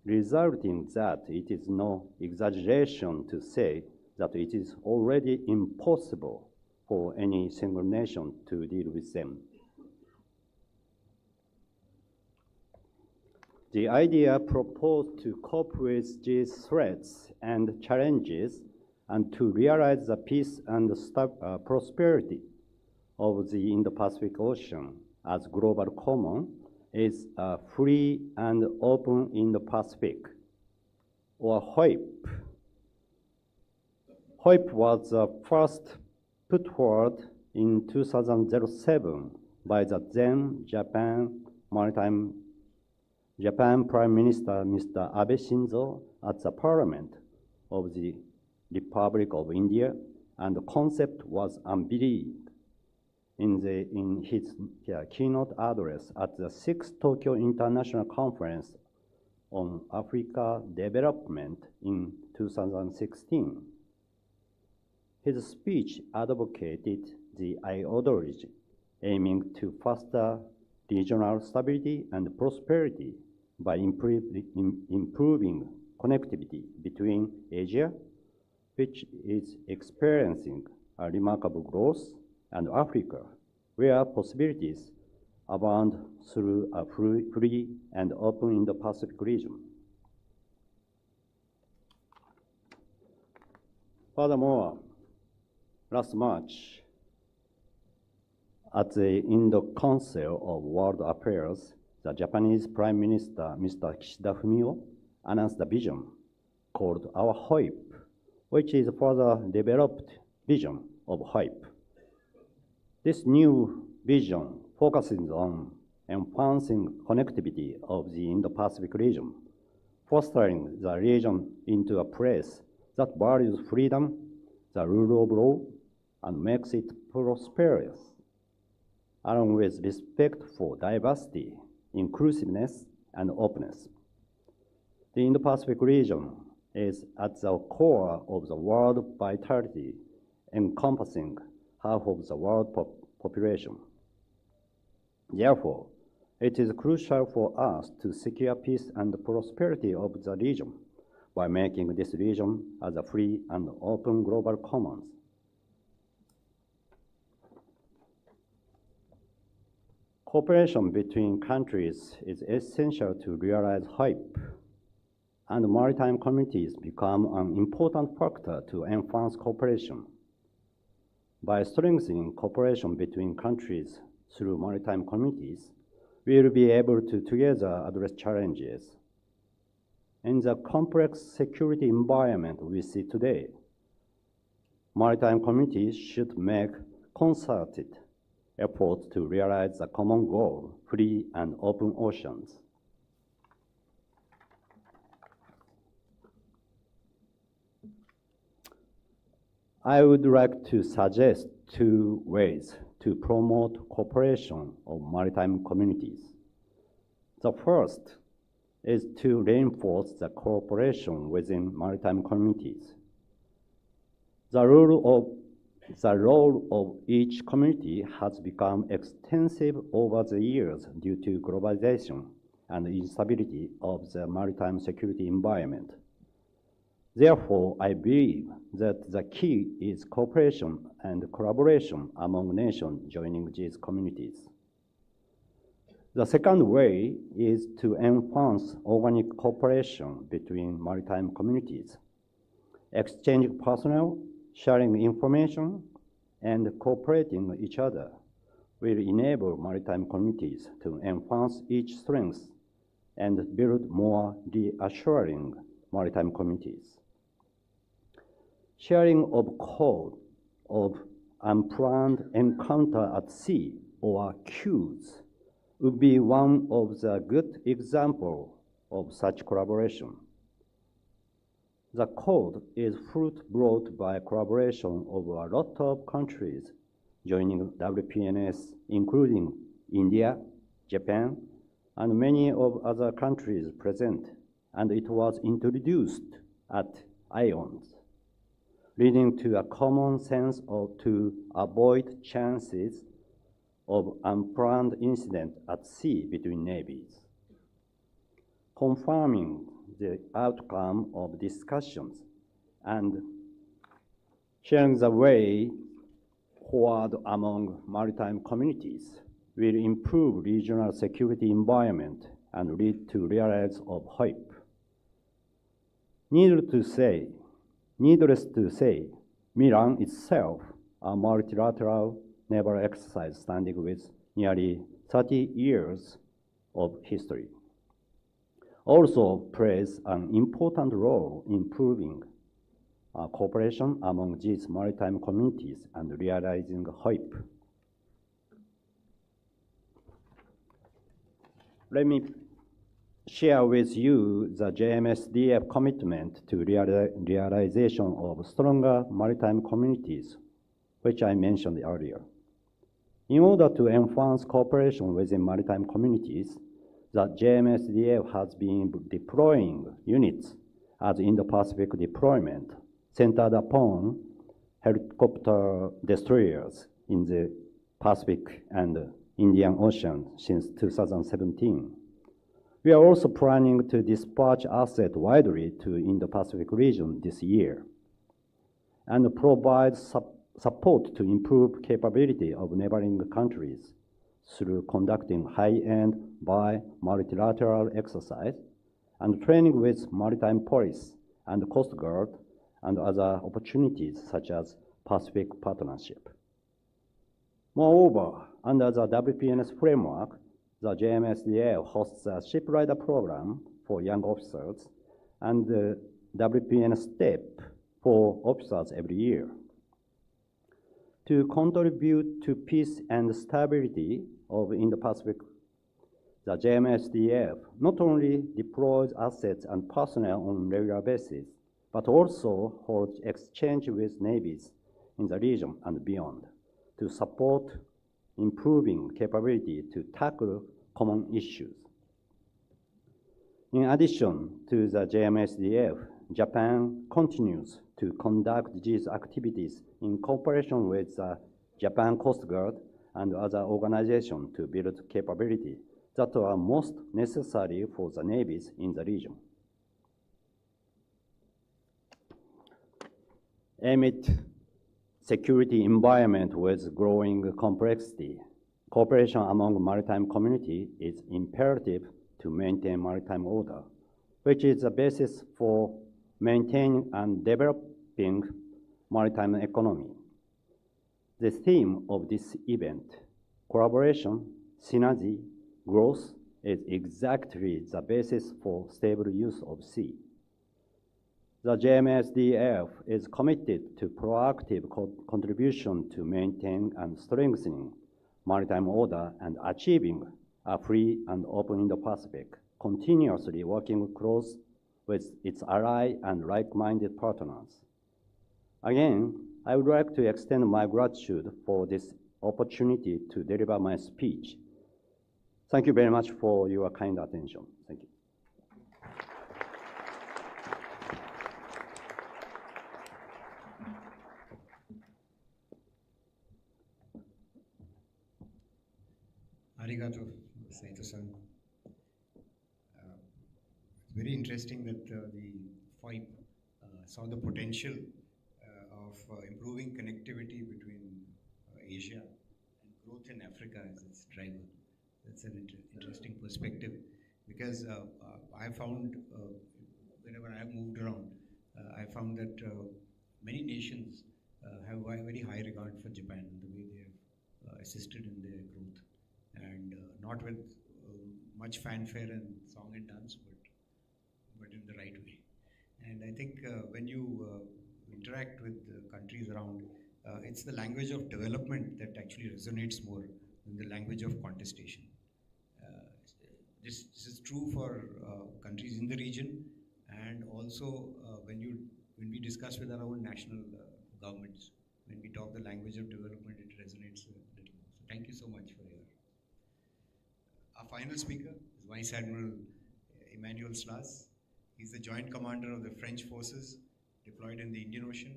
resulting that it is no exaggeration to say that it is already impossible for any single nation to deal with them. The idea proposed to cope with these threats and challenges and to realize the peace and prosperity of the Indo-Pacific Ocean as global common is a free and open Indo-Pacific, or HOIP. HOIP was first put forward in 2007 by the then Japan Prime Minister Mr. Abe Shinzo at the Parliament of the Republic of India, and the concept was unveiled in his keynote address at the 6th Tokyo International Conference on Africa Development in 2016. His speech advocated the ideology aiming to foster regional stability and prosperity by improving connectivity between Asia, which is experiencing a remarkable growth, and Africa, where possibilities abound through a free and open Indo-Pacific region. Furthermore, last March, at the Indo Council of World Affairs, the Japanese Prime Minister, Mr. Kishida Fumio, announced a vision called Our HOIP, which is a further developed vision of HOIP. This new vision focuses on enhancing connectivity of the Indo-Pacific region, fostering the region into a place that values freedom, the rule of law, and makes it prosperous, along with respect for diversity, inclusiveness, and openness. The Indo-Pacific region is at the core of the world vitality, encompassing half of the world population. Therefore, it is crucial for us to secure peace and prosperity of the region by making this region as a free and open global commons. Cooperation between countries is essential to realize HOIP, and maritime communities become an important factor to enhance cooperation. By strengthening cooperation between countries through maritime communities, we will be able to together address challenges. In the complex security environment we see today, maritime communities should make concerted efforts to realize the common goal, free and open oceans. I would like to suggest 2 ways to promote cooperation of maritime communities. The first is to reinforce the cooperation within maritime communities. The role of each community has become extensive over the years due to globalization and instability of the maritime security environment. Therefore, I believe that the key is cooperation and collaboration among nations joining these communities. The second way is to enhance organic cooperation between maritime communities. Exchanging personnel, sharing information, and cooperating with each other will enable maritime communities to enhance each strength and build more reassuring maritime communities. Sharing of code of unplanned encounter at sea, or CUEs, would be one of the good examples of such collaboration. The code is fruit brought by collaboration of a lot of countries joining WPNS, including India, Japan, and many of other countries present, and it was introduced at IONS leading to a common sense to avoid chances of unplanned incident at sea between navies. Confirming the outcome of discussions and sharing the way forward among maritime communities will improve regional security environment and lead to realities of hope. Needless to say, Milan itself, a multilateral naval exercise standing with nearly 30 years of history, also plays an important role in improving cooperation among these maritime communities and realizing hope. Let me share with you the JMSDF commitment to realization of stronger maritime communities, which I mentioned earlier. In order to enhance cooperation within maritime communities, the JMSDF has been deploying units as Indo-Pacific deployment centered upon helicopter destroyers in the Pacific and Indian Ocean since 2017. We are also planning to dispatch assets widely to Indo-Pacific region this year and provide support to improve capability of neighboring countries through conducting high-end multilateral exercise and training with maritime police and Coast Guard and other opportunities such as Pacific Partnership. Moreover, under the WPNS framework, the JMSDA hosts a shipwright program for young officers and the WPNS STEP for officers every year. To contribute to peace and stability of Indo-Pacific, the JMSDF not only deploys assets and personnel on a regular basis, but also holds exchange with navies in the region and beyond to support improving capability to tackle common issues. In addition to the JMSDF, Japan continues to conduct these activities in cooperation with the Japan Coast Guard and other organizations to build capability that are most necessary for the navies in the region. Amid security environment with growing complexity, cooperation among maritime community is imperative to maintain maritime order, which is the basis for maintaining and developing maritime economy. The theme of this event, collaboration, synergy, growth, is exactly the basis for stable use of sea. The JMSDF is committed to proactive contribution to maintain and strengthening maritime order and achieving a free and open Indo-Pacific, continuously working close with its ally and like-minded partners. Again, I would like to extend my gratitude for this opportunity to deliver my speech. Thank you very much for your kind attention. Thank you. Arigato, Saito-san. It's very interesting that the FOIP saw the potential of improving connectivity between Asia and growth in Africa as its driver. That's an interesting perspective because I found, whenever I have moved around, I found that many nations have a very high regard for Japan and the way they have assisted in their growth. And not with much fanfare and song and dance, but in the right way. And I think when you interact with countries around, it's the language of development that actually resonates more than the language of contestation. This is true for countries in the region, and also when we discuss with our own national governments, when we talk the language of development, it resonates a little more. So thank you so much for your. Our final speaker is Vice Admiral Emmanuel Slas. He's the Joint Commander of the French forces deployed in the Indian Ocean,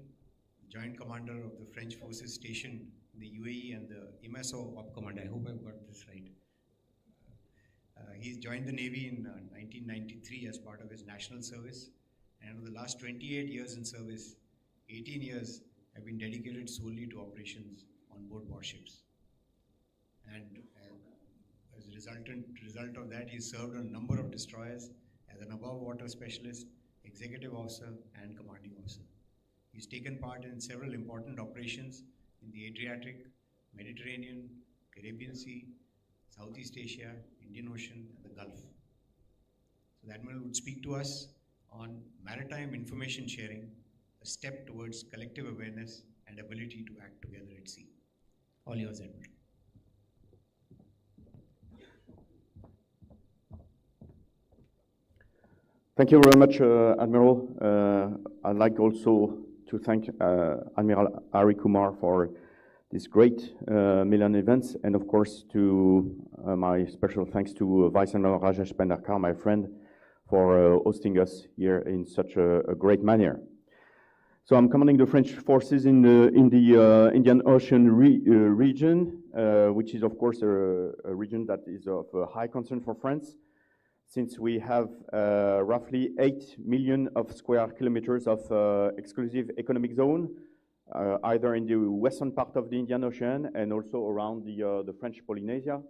Joint Commander of the French Forces stationed in the UAE and the IMASO Op Commander. I hope I've got this right. He's joined the Navy in 1993 as part of his national service, and over the last 28 years in service, 18 years have been dedicated solely to operations on board warships. And as a result of that, he served on a number of destroyers as an above water specialist, executive officer, and commanding officer. He's taken part in several important operations in the Adriatic, Mediterranean, Caribbean Sea, Southeast Asia, Indian Ocean, and the Gulf. So the Admiral would speak to us on maritime information sharing, a step towards collective awareness and ability to act together at sea. All yours, Admiral. Thank you very much, Admiral. I'd like also to thank Admiral Hari Kumar for this great Milan events, and of course to my special thanks to Vice Admiral Rajesh Pendarkar, my friend, for hosting us here in such a great manner. So I'm commanding the French forces in the Indian Ocean region, which is of course a region that is of high concern for France, since we have roughly 8 million of square kilometers of exclusive economic zone, either in the western part of the Indian Ocean and also around the French Polynesia.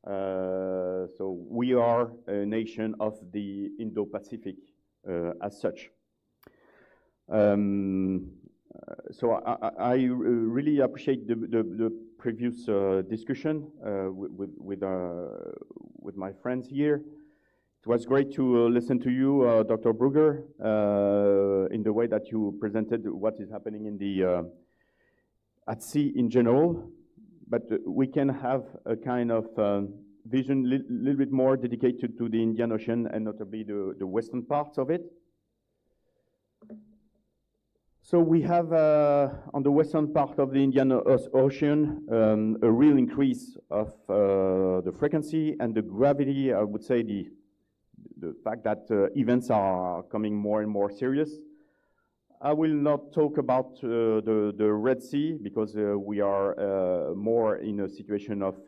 So we are a nation of the Indo-Pacific as such. So I really appreciate the previous discussion with my friends here. It was great to listen to you, Dr. Brugger, in the way that you presented what is happening in the at sea in general. But we can have a kind of vision a little bit more dedicated to the Indian Ocean and notably the western parts of it. So we have on the western part of the Indian Ocean a real increase of the frequency and the gravity. I would say the fact that events are coming more and more serious. I will not talk about the Red Sea because we are more in a situation of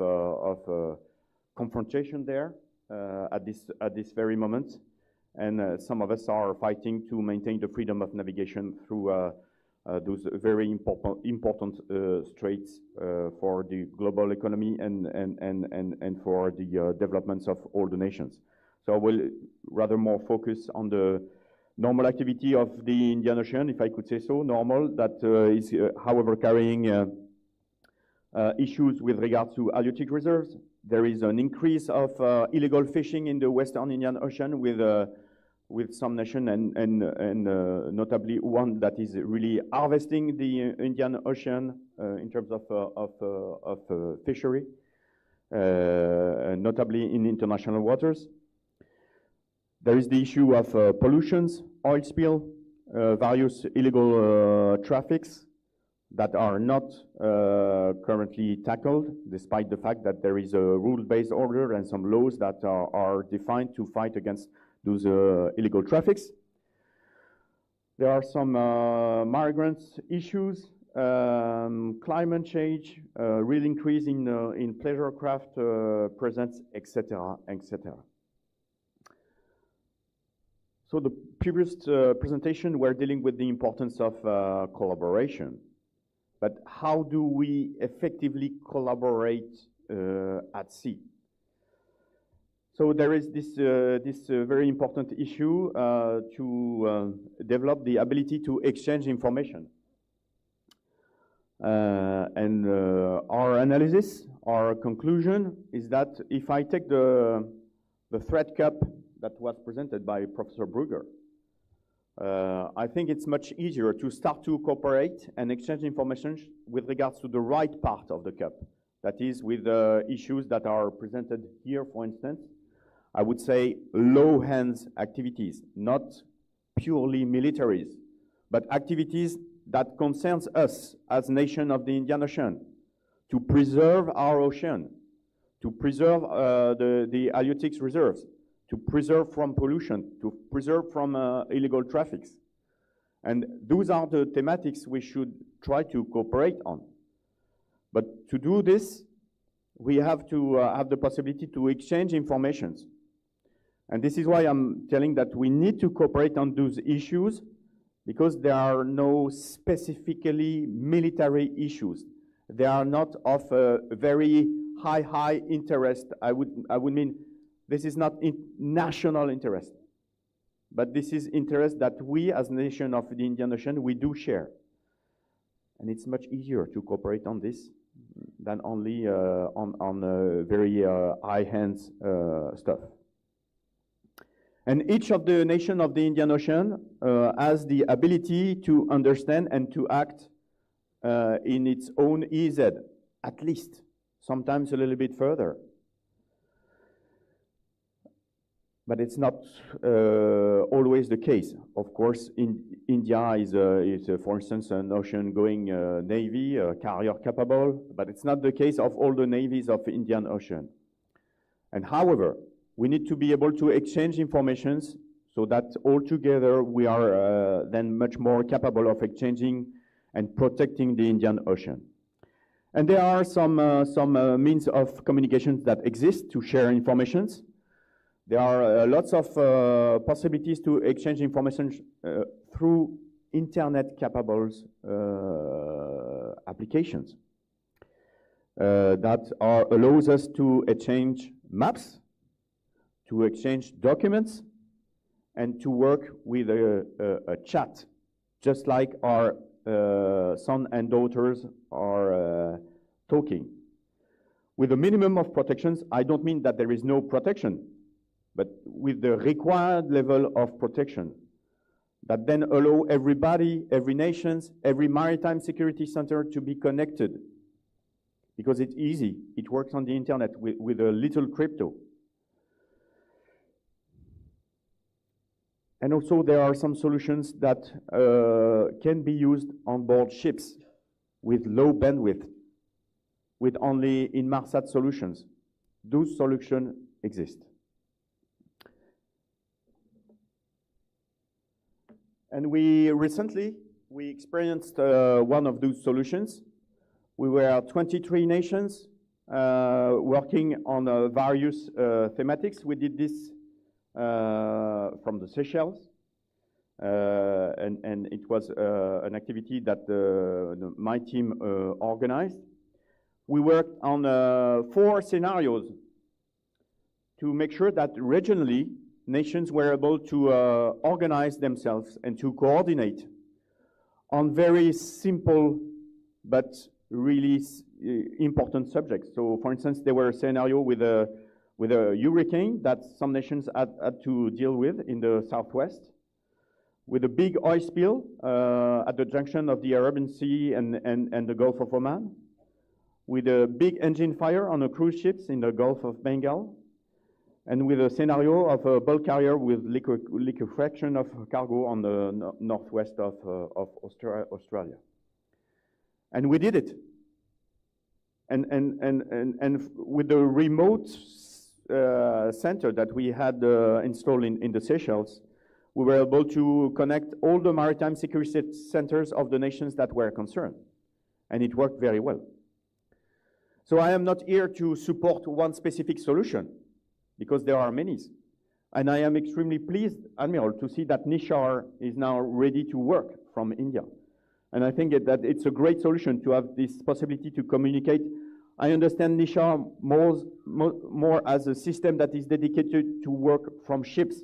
confrontation there at this very moment, and some of us are fighting to maintain the freedom of navigation through those very important straits for the global economy and for the developments of all the nations. So I will rather more focus on the normal activity of the Indian Ocean, if I could say so, normal, that is, however, carrying issues with regard to halieutic reserves. There is an increase of illegal fishing in the Western Indian Ocean with some nation and notably one that is really harvesting the Indian Ocean in terms of fishery, notably in international waters. There is the issue of pollutions, oil spill, various illegal traffics that are not currently tackled, despite the fact that there is a rule-based order and some laws that are defined to fight against those illegal traffics. There are some migrants issues, climate change, real increase in pleasure craft presence, etc., etc. So the previous presentation were dealing with the importance of collaboration. But how do we effectively collaborate at sea? So there is this very important issue to develop the ability to exchange information. And our analysis, our conclusion is that if I take the threat cup that was presented by Professor Brugger, I think it's much easier to start to cooperate and exchange information with regards to the right part of the cup. That is, with issues that are presented here, for instance. I would say low hands activities, not purely militaries, but activities that concerns us as nation of the Indian Ocean, to preserve our ocean, to preserve the halieutics reserves, to preserve from pollution, to preserve from illegal traffics. And those are the thematics we should try to cooperate on. But to do this, we have to have the possibility to exchange informations. And this is why I'm telling that we need to cooperate on those issues, because there are no specifically military issues. They are not of a very high interest. I would mean this is not in national interest, but this is interest that we as nation of the Indian Ocean, we do share. And it's much easier to cooperate on this than only on very high-end stuff. And each of the nations of the Indian Ocean has the ability to understand and to act in its own EEZ, at least, sometimes a little bit further. But it's not always the case. Of course, India is for instance, an ocean-going navy, carrier-capable, but it's not the case of all the navies of the Indian Ocean. And however, we need to be able to exchange informations so that all together we are then much more capable of exchanging and protecting the Indian Ocean. And there are some means of communication that exist to share informations. There are lots of possibilities to exchange information through internet-capable applications that allows us to exchange maps, to exchange documents, and to work with a chat, just like our son and daughters are talking. With a minimum of protections, I don't mean that there is no protection, but with the required level of protection that then allow everybody, every nation, every maritime security center to be connected. Because it's easy, it works on the internet with a little crypto. And also there are some solutions that can be used on board ships with low bandwidth, with only Inmarsat solutions. Those solutions exist. And we recently experienced one of those solutions. We were 23 nations working on various thematics. We did this from the Seychelles, and it was an activity that my team organized. We worked on 4 scenarios to make sure that regionally nations were able to organize themselves and to coordinate on very simple but really important subjects. So, for instance, there were a scenario with a hurricane that some nations had to deal with in the southwest, with a big oil spill at the junction of the Arabian Sea and the Gulf of Oman, with a big engine fire on a cruise ships in the Gulf of Bengal, and with a scenario of a bulk carrier with liquefaction of cargo on the northwest of Australia. And we did it. And with the remote center that we had installed in the Seychelles, we were able to connect all the maritime security centers of the nations that were concerned. And it worked very well. So I am not here to support one specific solution, because there are many. And I am extremely pleased, Admiral, to see that Nishar is now ready to work from India. And I think that it's a great solution to have this possibility to communicate. I understand Nishar more as a system that is dedicated to work from ships,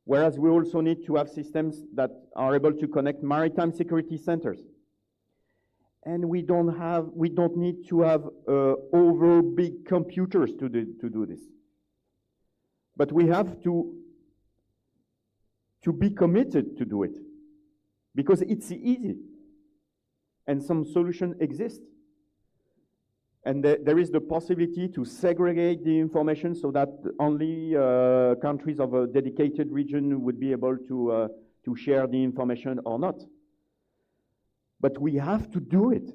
whereas we also need to have systems that are able to connect maritime security centers. And we don't need to have over big computers to do this. But we have to be committed to do it, because it's easy, and some solutions exist. And there is the possibility to segregate the information so that only countries of a dedicated region would be able to share the information or not. But we have to do it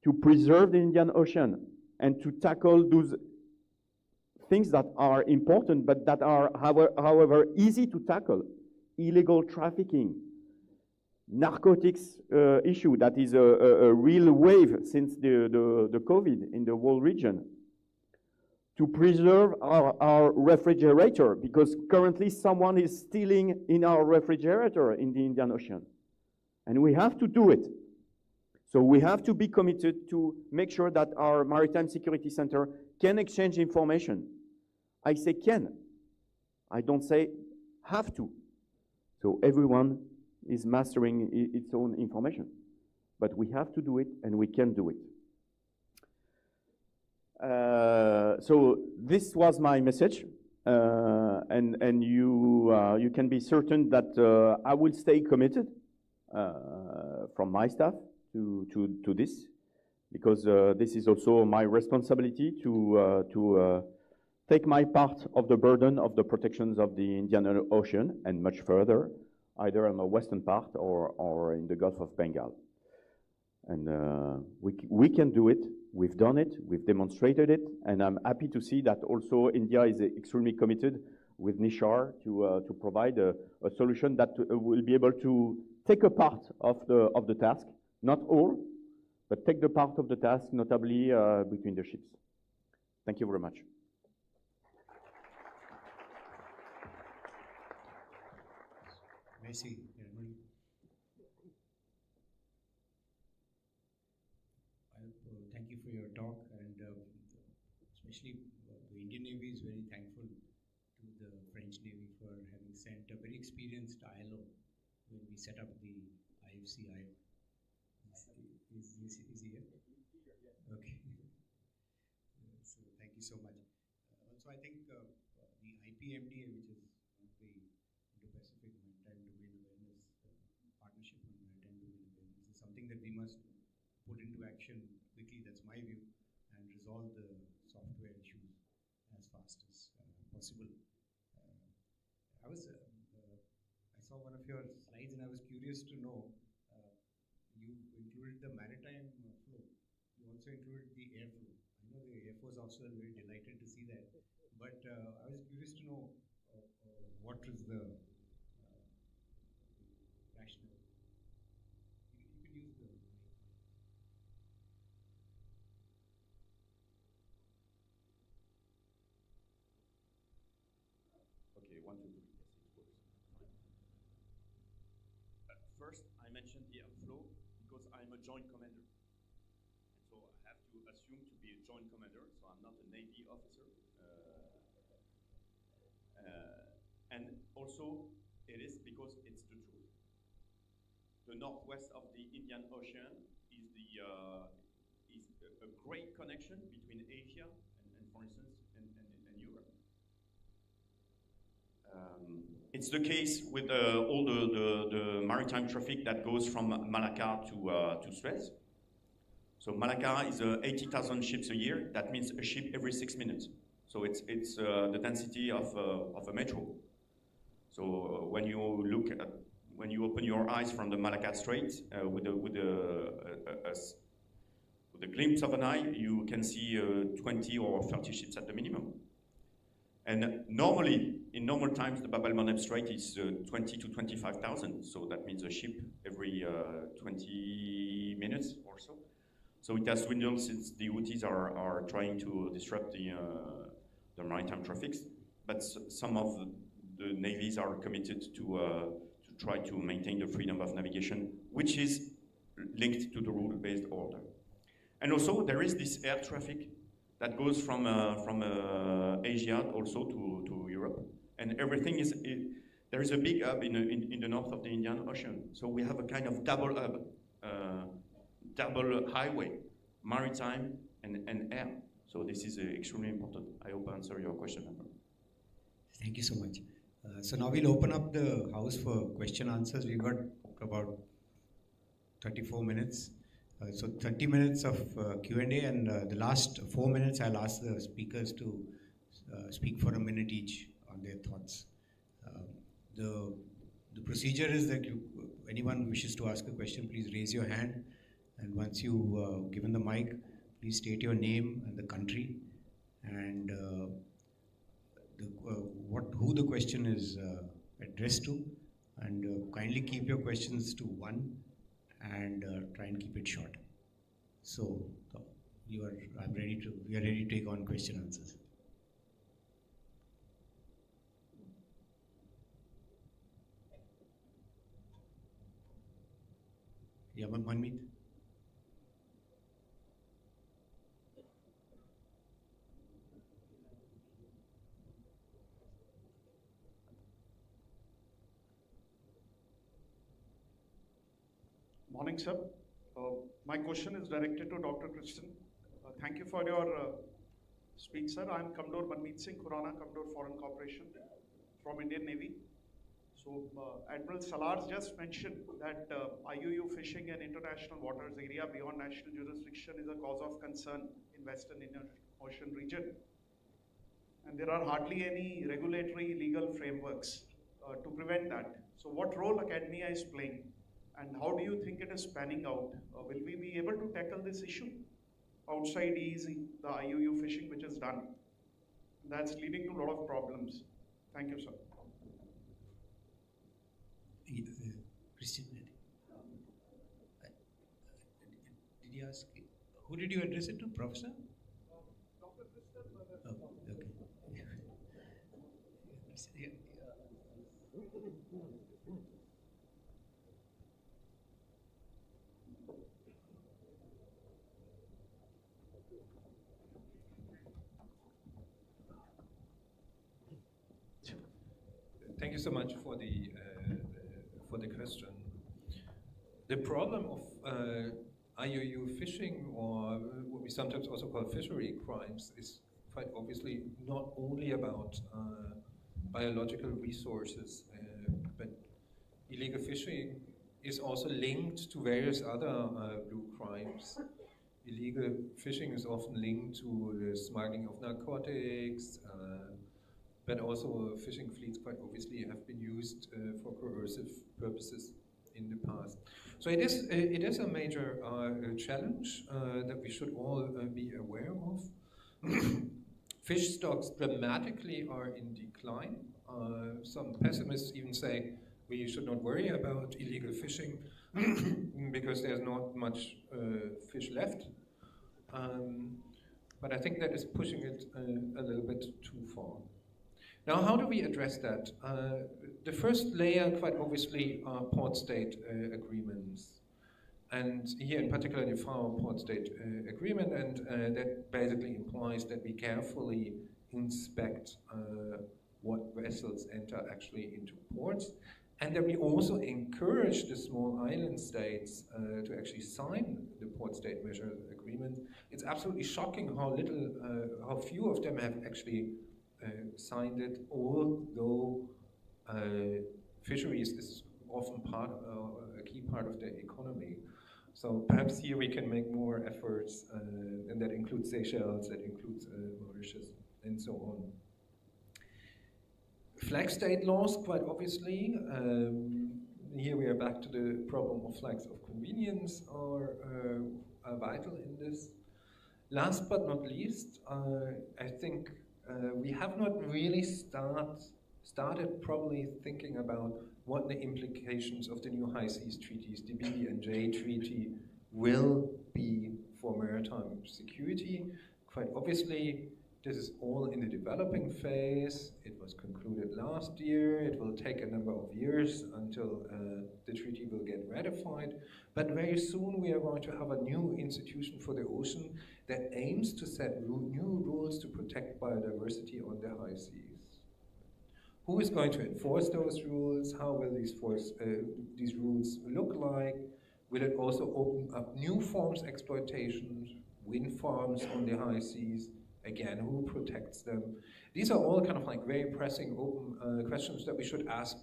to preserve the Indian Ocean and to tackle those things that are important but that are, however, easy to tackle. Illegal trafficking, narcotics issue that is a real wave since the COVID in the whole region, to preserve our refrigerator, because currently someone is stealing in our refrigerator in the Indian Ocean. And we have to do it. So we have to be committed to make sure that our Maritime Security Center can exchange information. I say can. I don't say have to. So everyone is mastering its own information. But we have to do it, and we can do it. So this was my message, and you can be certain that I will stay committed from my staff to this, because this is also my responsibility to take my part of the burden of the protections of the Indian Ocean and much further, either on the western part or in the Gulf of Bengal. And we can do it. We've done it. We've demonstrated it. And I'm happy to see that also India is extremely committed with Nishar to provide a solution that will be able to take a part of the task, not all, but take the part of the task, notably between the ships. Thank you very much. Merci. Thank you for your talk, and especially the Indian Navy is very thankful to the French Navy for having sent a very experienced ILO when we set up the IFC. Is he here? Okay. So thank you so much. Also, I think the IPMDA, which is one of the Indo-Pacific Maritime Domain Awareness Partnership on Maritime Domain Awareness, is something that we must put into action quickly. That's my view, and resolve the software issues as fast as possible. I saw one of your slides, and I was curious to know. You included the maritime flow. You also included the air flow. I know the Air Force officers are very delighted to see that. But I was curious to know what is the rationale. You can use the. Okay, 1, 2, 3. Yes, it works. Fine. First, I mentioned the airflow because I'm a joint commander. And so I have to assume to be a joint commander, so I'm not a Navy officer. And also, it is because it's the truth. The northwest of the Indian Ocean is a great connection between Asia and for instance, and Europe. It's the case with all the maritime traffic that goes from Malacca to Suez. So Malacca is 80,000 ships a year. That means a ship every 6 minutes. So it's the density of a metro. So when you open your eyes from the Malacca Strait with a glimpse of an eye, you can see 20 or 30 ships at the minimum. And normally, in normal times, the Bab el-Mandeb Strait is 20 to 25,000. So that means a ship every 20 minutes or so. So it has dwindled since the Houthis are trying to disrupt the maritime traffics. But some of the navies are committed to try to maintain the freedom of navigation, which is linked to the rule-based order. And also, there is this air traffic that goes from Asia also to Europe, and everything is. There is a big hub in the north of the Indian Ocean, so we have a kind of double hub, double highway, maritime and air. So this is extremely important. I hope I answer your question. Thank you so much. So now we'll open up the house for question answers. We've got about 34 minutes. So 30 minutes of Q&A, and the last 4 minutes I'll ask the speakers to speak for a minute each on their thoughts. The procedure is that anyone wishes to ask a question, please raise your hand, and once you've given the mic, please state your name and the country, and who the question is addressed to. And kindly keep your questions to one and try and keep it short. So we are ready to take on question answers. Yeah, Manmeet. Morning, sir. My question is directed to Dr. Kristen. Thank you for your speech, sir. I'm Commodore Manmeet Singh Khurana, Commodore Foreign Corporation from Indian Navy. So Admiral Salars just mentioned that IUU fishing in international waters area beyond national jurisdiction is a cause of concern in Western Indian Ocean region. And there are hardly any regulatory legal frameworks to prevent that. So what role academia is playing? And how do you think it is panning out? Will we be able to tackle this issue outside EEZ, the IUU fishing which is done? That's leading to a lot of problems. Thank you, sir. Christian, did you ask, who did you address it to, Professor? Dr. Kristen. Oh, okay. Yeah. Thank you so much for the question. The problem of IUU fishing, or what we sometimes also call fishery crimes, is quite obviously not only about biological resources, but illegal fishing is also linked to various other blue crimes. Illegal fishing is often linked to the smuggling of narcotics, but also fishing fleets quite obviously have been used for coercive purposes in the past. So it is a major challenge that we should all be aware of. Fish stocks dramatically are in decline. Some pessimists even say we should not worry about illegal fishing because there's not much fish left. But I think that is pushing it a little bit too far. Now, how do we address that? The first layer, quite obviously, are port-state agreements. And here in particular, the FAO port-state agreement, and that basically implies that we carefully inspect what vessels enter actually into ports, and that we also encourage the small island states to actually sign the port-state measure agreement. It's absolutely shocking how few of them have actually signed it, although fisheries is often a key part of their economy. So perhaps here we can make more efforts, and that includes Seychelles, that includes Mauritius, and so on. Flag state laws, quite obviously. Here we are back to the problem of flags of convenience are vital in this. Last but not least, I think we have not really started probably thinking about what the implications of the new high seas treaties, the BB&J treaty, will be for maritime security. Quite obviously, this is all in the developing phase. It was concluded last year. It will take a number of years until the treaty will get ratified. But very soon we are going to have a new institution for the ocean that aims to set new rules to protect biodiversity on the high seas. Who is going to enforce those rules? How will these rules look like? Will it also open up new forms of exploitation, wind farms on the high seas? Again, who protects them? These are all kind of like very pressing open questions that we should ask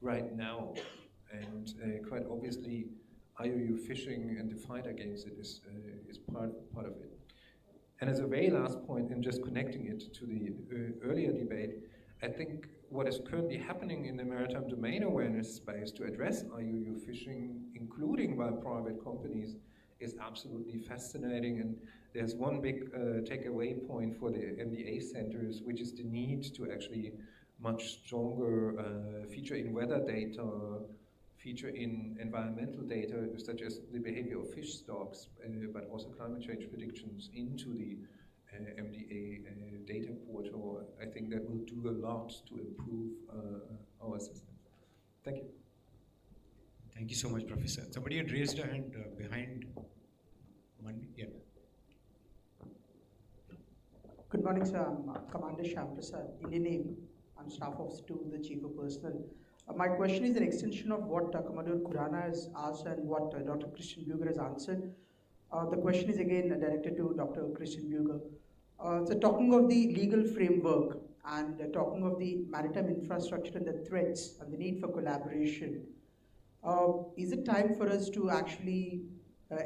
right now. And quite obviously, IUU fishing and the fight against it is part of it. And as a very last point, and just connecting it to the earlier debate, I think what is currently happening in the maritime domain awareness space to address IUU fishing, including by private companies, is absolutely fascinating. And there's one big takeaway point for the MDA centers, which is the need to actually much stronger feature in weather data, feature in environmental data, such as the behavior of fish stocks, but also climate change predictions into the MDA data portal. I think that will do a lot to improve our system. Thank you. Thank you so much, Professor. Somebody had raised a hand behind Mandi. Yeah. Good morning, sir. I'm Commander Shyam Prasad, Indian Navy. I'm Staff Officer to the Chief of Personnel. My question is an extension of what Commodore Khurana has asked and what Dr. Christian Buger has answered. The question is again directed to Dr. Christian Buger. So talking of the legal framework and talking of the maritime infrastructure and the threats and the need for collaboration, is it time for us to actually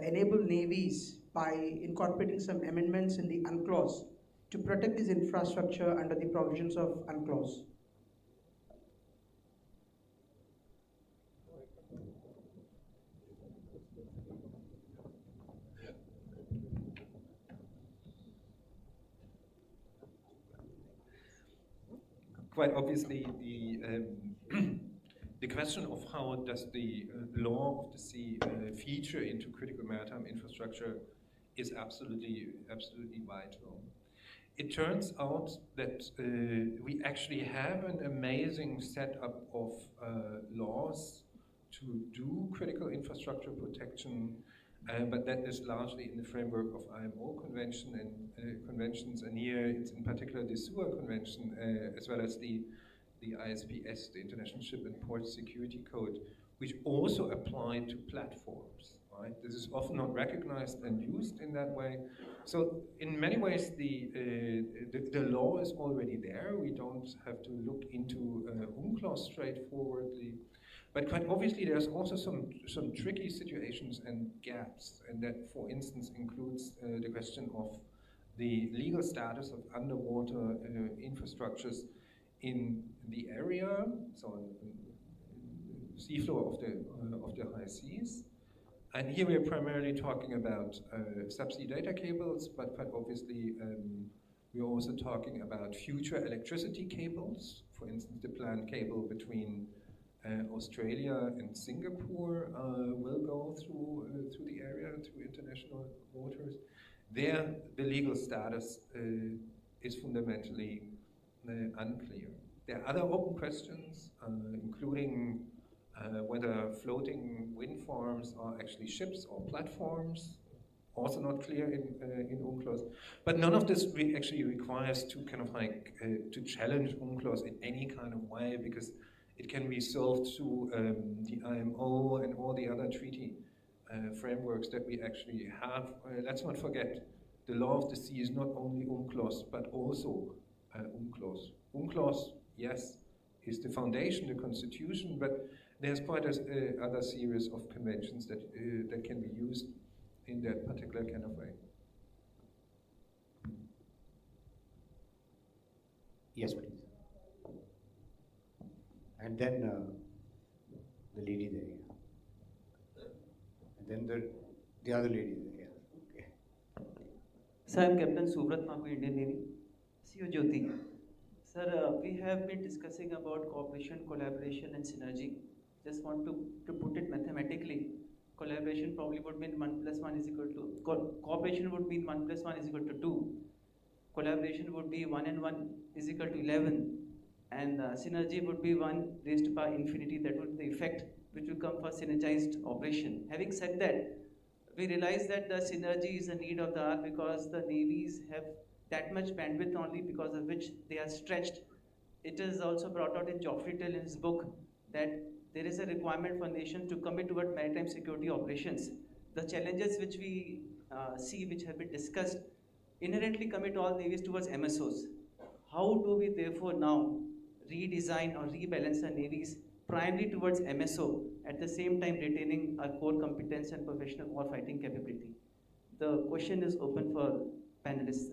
enable navies by incorporating some amendments in the UNCLOS to protect this infrastructure under the provisions of UNCLOS? Quite obviously, the question of how does the law of the sea feature into critical maritime infrastructure is absolutely vital. It turns out that we actually have an amazing setup of laws to do critical infrastructure protection, but that is largely in the framework of IMO convention and conventions, and here it's in particular the SUA convention, as well as the ISPS, the International Ship and Port Security Code, which also apply to platforms. Right? This is often not recognized and used in that way. So in many ways, the law is already there. We don't have to look into UNCLOS straightforwardly. But quite obviously, there's also some tricky situations and gaps, and that, for instance, includes the question of the legal status of underwater infrastructures in the area, so on the seafloor of the high seas. And here we are primarily talking about subsea data cables, but quite obviously we're also talking about future electricity cables. For instance, the planned cable between Australia and Singapore will go through the area, through international waters. There, the legal status is fundamentally unclear. There are other open questions, including whether floating wind farms are actually ships or platforms, also not clear in UNCLOS. But none of this actually requires to kind of like to challenge UNCLOS in any kind of way, because it can be solved through the IMO and all the other treaty frameworks that we actually have. Let's not forget, the law of the sea is not only UNCLOS, but also UNCLOS. UNCLOS, yes, is the foundation, the constitution, but there's quite a other series of conventions that that can be used in that particular kind of way. Yes, please. And then the lady there. And then the other lady there. Okay. Sir, I'm Captain Subrat Maku, Indian Navy. CEO Jyoti. Sir, we have been discussing about cooperation, collaboration, and synergy. Just want to put it mathematically. Collaboration probably would mean 1 plus 1 is equal to, cooperation would mean 1 plus 1 is equal to 2. Collaboration would be 1 and 1 is equal to 11. And synergy would be 1 raised by infinity. That would be the effect which will come for synergized operation. Having said that, we realize that the synergy is a need of the hour because the navies have that much bandwidth only, because of which they are stretched. It is also brought out in Geoffrey Till in his book that there is a requirement for nations to commit toward maritime security operations. The challenges which we see, which have been discussed, inherently commit all navies towards MSOs. How do we therefore now redesign or rebalance our navies primarily towards MSO, at the same time retaining our core competence and professional warfighting capability? The question is open for panelists.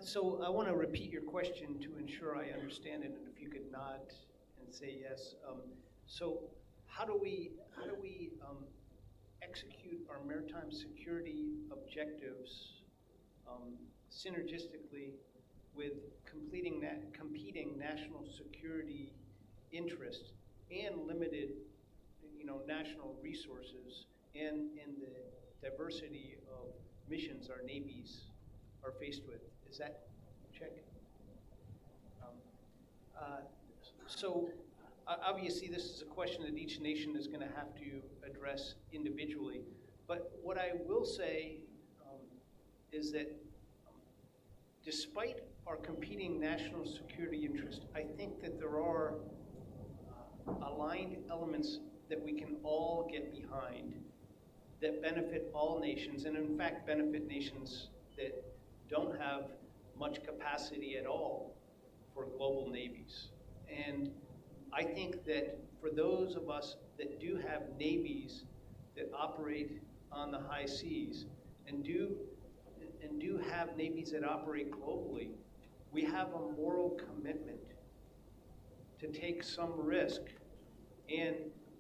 So I want to repeat your question to ensure I understand it, and if you could nod and say yes. So how do we execute our maritime security objectives synergistically with competing national security interest and limited, national resources and the diversity of missions our navies are faced with? Is that check? Obviously this is a question that each nation is going to have to address individually. But what I will say is that despite our competing national security interest, I think that there are aligned elements that we can all get behind that benefit all nations, and in fact benefit nations that don't have much capacity at all for global navies. And I think that for those of us that do have navies that operate on the high seas and do have navies that operate globally, we have a moral commitment to take some risk and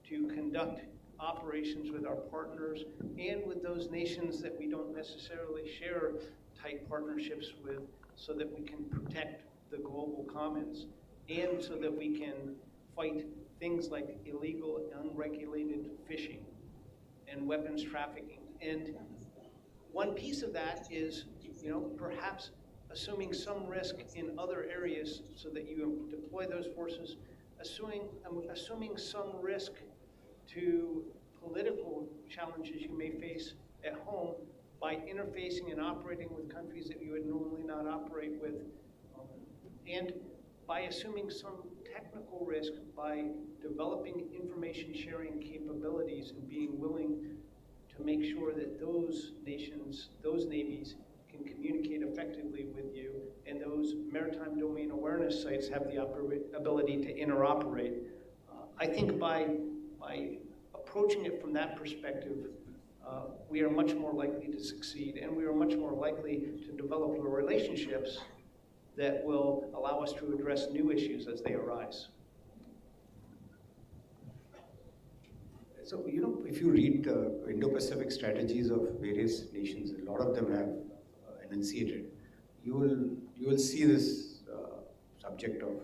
to conduct operations with our partners and with those nations that we don't necessarily share tight partnerships with, so that we can protect the global commons and so that we can fight things like illegal and unregulated fishing and weapons trafficking. And one piece of that is, perhaps assuming some risk in other areas so that you deploy those forces, assuming some risk to political challenges you may face at home by interfacing and operating with countries that you would normally not operate with, and by assuming some technical risk by developing information sharing capabilities and being willing to make sure that those nations, those navies, can communicate effectively with you, and those maritime domain awareness sites have the ability to interoperate. I think by approaching it from that perspective, we are much more likely to succeed, and we are much more likely to develop relationships that will allow us to address new issues as they arise. So, if you read the Indo-Pacific strategies of various nations, a lot of them have enunciated. You will see this subject of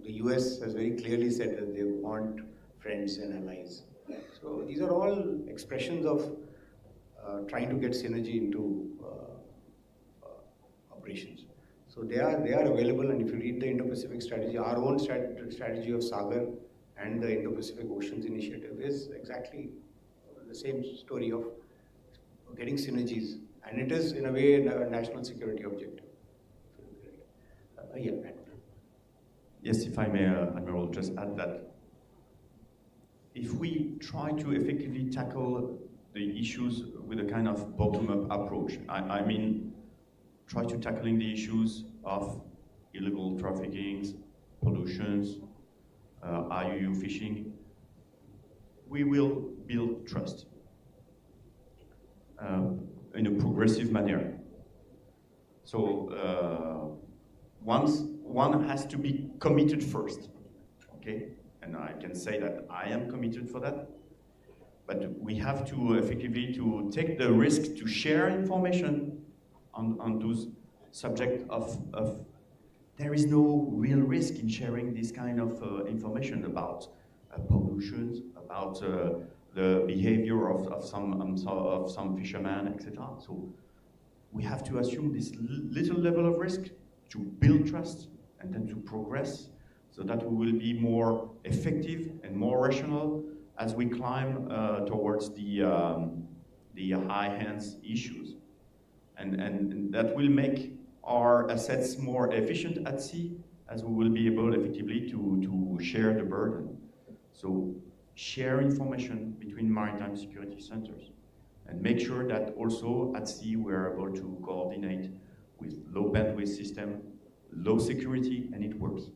the US has very clearly said that they want friends and allies. So these are all expressions of trying to get synergy into operations. So they are available, and if you read the Indo-Pacific strategy, our own strategy of Sagar and the Indo-Pacific Oceans Initiative is exactly the same story of getting synergies, and it is in a way a national security objective. Yeah. Yes, if I may, Admiral, just add that if we try to effectively tackle the issues with a kind of bottom-up approach, I mean, try to tackling the issues of illegal traffickings, pollutions, IUU fishing, we will build trust in a progressive manner. So one has to be committed first, okay? And I can say that I am committed for that. But we have to effectively to take the risk to share information on those subject of there is no real risk in sharing this kind of information about pollutions, about the behavior of some fishermen, etc. So we have to assume this little level of risk to build trust and then to progress, so that we will be more effective and more rational as we climb towards the high-hands issues. And that will make our assets more efficient at sea, as we will be able effectively to share the burden. So share information between maritime security centers and make sure that also at sea we are able to coordinate with low bandwidth system, low security, and it works.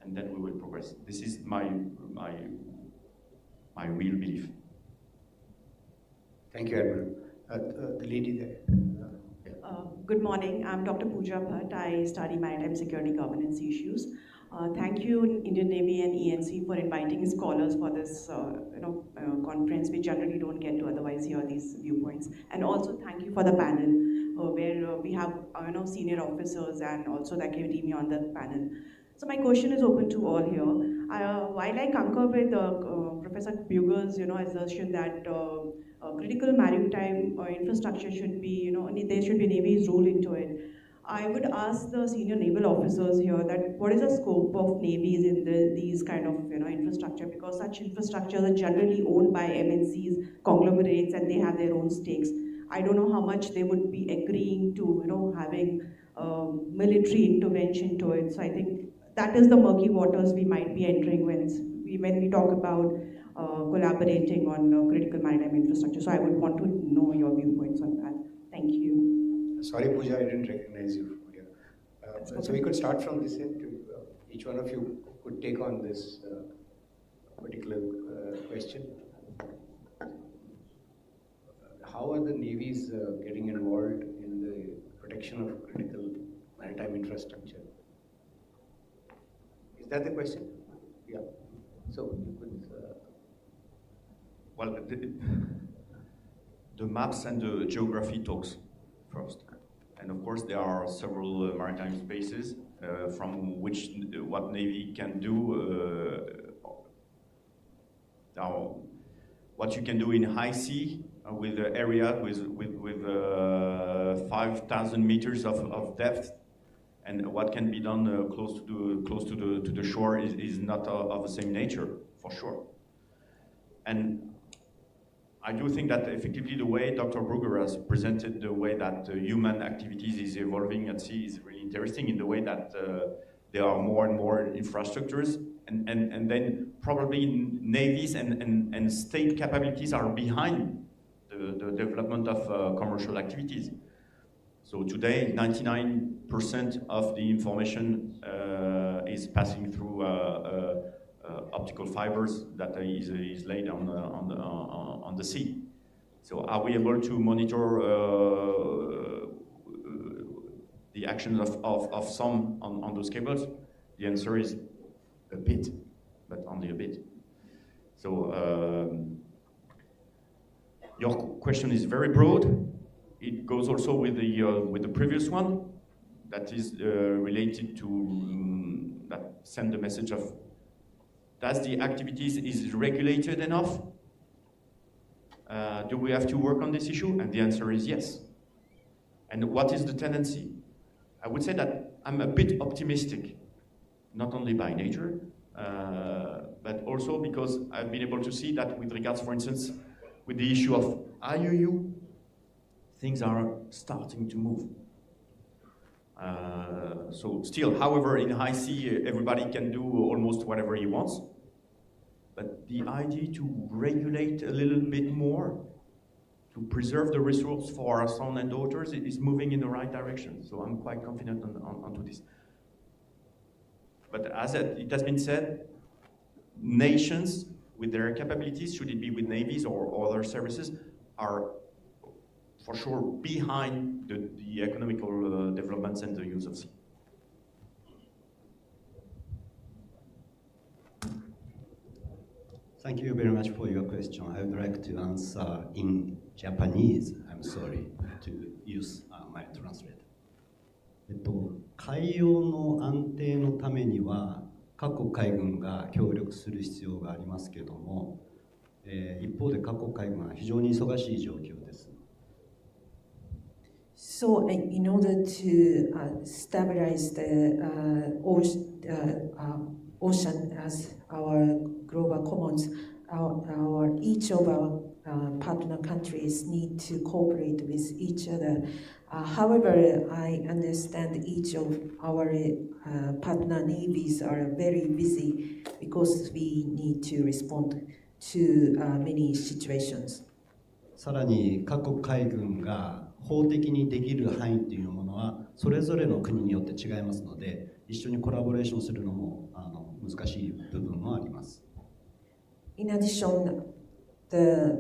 And then we will progress. This is my real belief. Thank you, Admiral. The lady there. Good morning. I'm Dr. Pooja Bhatt. I study maritime security governance issues. Thank you, Indian Navy and ENC, for inviting scholars for this conference. We generally don't get to otherwise hear these viewpoints. And also thank you for the panel, where we have senior officers and also the academia on the panel. So my question is open to all here. While I concur with Professor Buger's assertion that critical maritime infrastructure should be, there should be Navy's role into it. I would ask the senior naval officers here that what is the scope of navies in these kind of infrastructure, because such infrastructures are generally owned by MNCs, conglomerates, and they have their own stakes. I don't know how much they would be agreeing to having military intervention to it. So I think that is the murky waters we might be entering when we talk about collaborating on critical maritime infrastructure. So I would want to know your viewpoints on that. Thank you. Sorry, Pooja, I didn't recognize you from here. So we could start from this end. Each one of you could take on this particular question. How are the navies getting involved in the protection of critical maritime infrastructure? Is that the question? Yeah. So you could. Well, the maps and the geography talks first. And of course, there are several maritime spaces from which what Navy can do. Now, what you can do in high sea with the area with 5,000 meters of depth, and what can be done close to the shore is not of the same nature, for sure. And I do think that effectively the way Dr. Brugger has presented the way that human activities is evolving at sea is really interesting, in the way that there are more and more infrastructures, and then probably navies and state capabilities are behind the development of commercial activities. So today, 99% of the information is passing through optical fibers that is laid on the sea. So are we able to monitor the actions of some on those cables? The answer is a bit, but only a bit. So your question is very broad. It goes also with the previous one, that is related to that send the message of, does the activities is regulated enough? Do we have to work on this issue? And the answer is yes. And what is the tendency? I would say that I'm a bit optimistic, not only by nature, but also because I've been able to see that with regards, for instance, with the issue of IUU, things are starting to move. So still, however, in high sea, everybody can do almost whatever he wants. But the idea to regulate a little bit more, to preserve the resource for our sons and daughters, it is moving in the right direction. So I'm quite confident onto this. But as it has been said, nations with their capabilities, should it be with navies or other services, are for sure behind the economical developments and the use of sea. Thank you very much for your question. I would like to answer in Japanese. I'm sorry to use my translator. 海洋の安定のためには各海軍が協力する必要がありますけれども、一方で各海軍は非常に忙しい状況です。So, in order to stabilize the ocean as our global commons, each of our partner countries need to cooperate with each other. However, I understand each of our partner navies are very busy because we need to respond to many situations. さらに各海軍が法的にできる範囲というものはそれぞれの国によって違いますので、一緒にコラボレーションするのも難しい部分もあります。In addition, the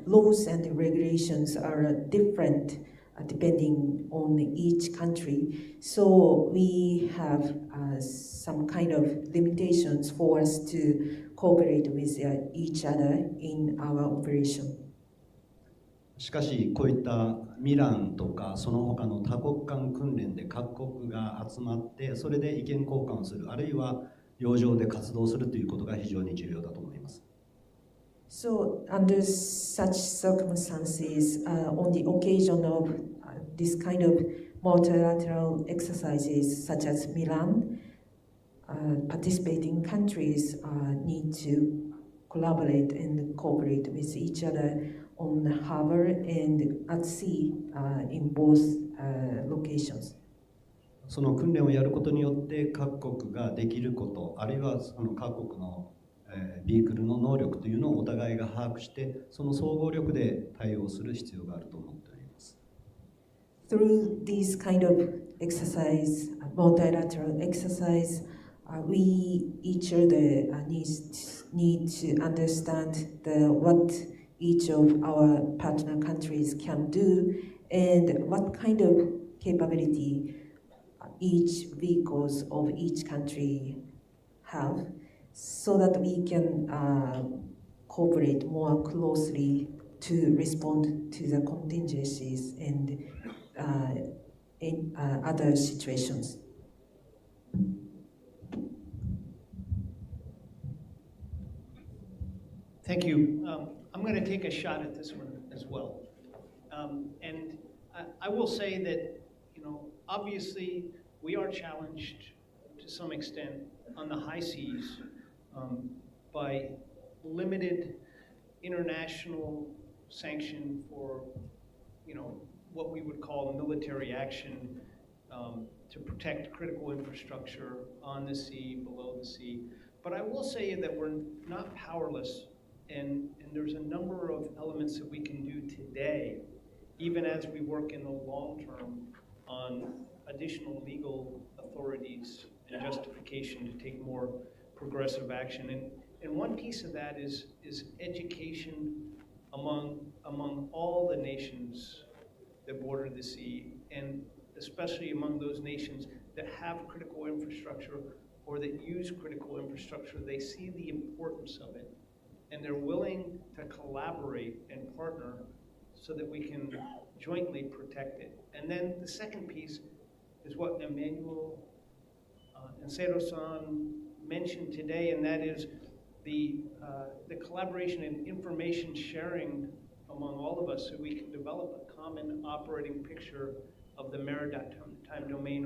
laws and regulations are different depending on each country. So we have some kind of limitations for us to cooperate with each other in our operation. しかしこういったミランとかその他の多国間訓練で各国が集まってそれで意見交換をするあるいは洋上で活動するということが非常に重要だと思います。So under such circumstances, on the occasion of this kind of multilateral exercises such as Milan, participating countries need to collaborate and cooperate with each other on the harbor and at sea in both locations. その訓練をやることによって各国ができることあるいはその各国のビークルの能力というのをお互いが把握してその総合力で対応する必要があると思っております。Through this kind of exercise, multilateral exercise, we each other need to understand what each of our partner countries can do and what kind of capability each vehicles of each country have, so that we can cooperate more closely to respond to the contingencies and in other situations. Thank you. I'm going to take a shot at this one as well. And I will say that, obviously we are challenged to some extent on the high seas by limited international sanction for, what we would call military action to protect critical infrastructure on the sea, below the sea. But I will say that we're not powerless, and there's a number of elements that we can do today, even as we work in the long term on additional legal authorities and justification to take more progressive action. And one piece of that is education among all the nations that border the sea, and especially among those nations that have critical infrastructure or that use critical infrastructure. They see the importance of it, and they're willing to collaborate and partner so that we can jointly protect it. And then the second piece is what Emmanuel and Seiro-san mentioned today, and that is the collaboration and information sharing among all of us so we can develop a common operating picture of the maritime domain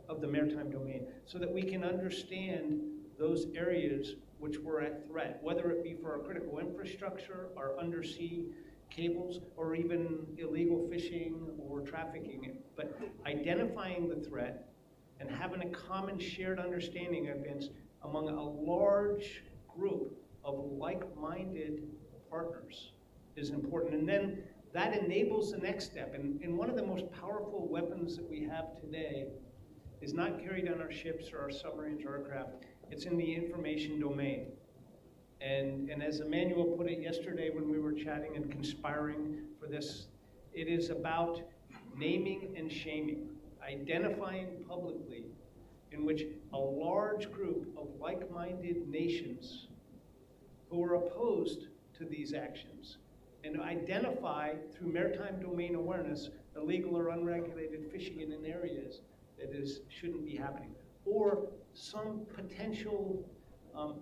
of the maritime domain, so that we can understand those areas which were at threat, whether it be for our critical infrastructure, our undersea cables, or even illegal fishing or trafficking. But identifying the threat and having a common shared understanding against among a large group of like-minded partners is important. And then that enables the next step. And one of the most powerful weapons that we have today is not carried on our ships or our submarines or aircraft. It's in the information domain. And as Emmanuel put it yesterday when we were chatting and conspiring for this, it is about naming and shaming, identifying publicly in which a large group of like-minded nations who are opposed to these actions, and identify through maritime domain awareness illegal or unregulated fishing in areas that shouldn't be happening, or some potential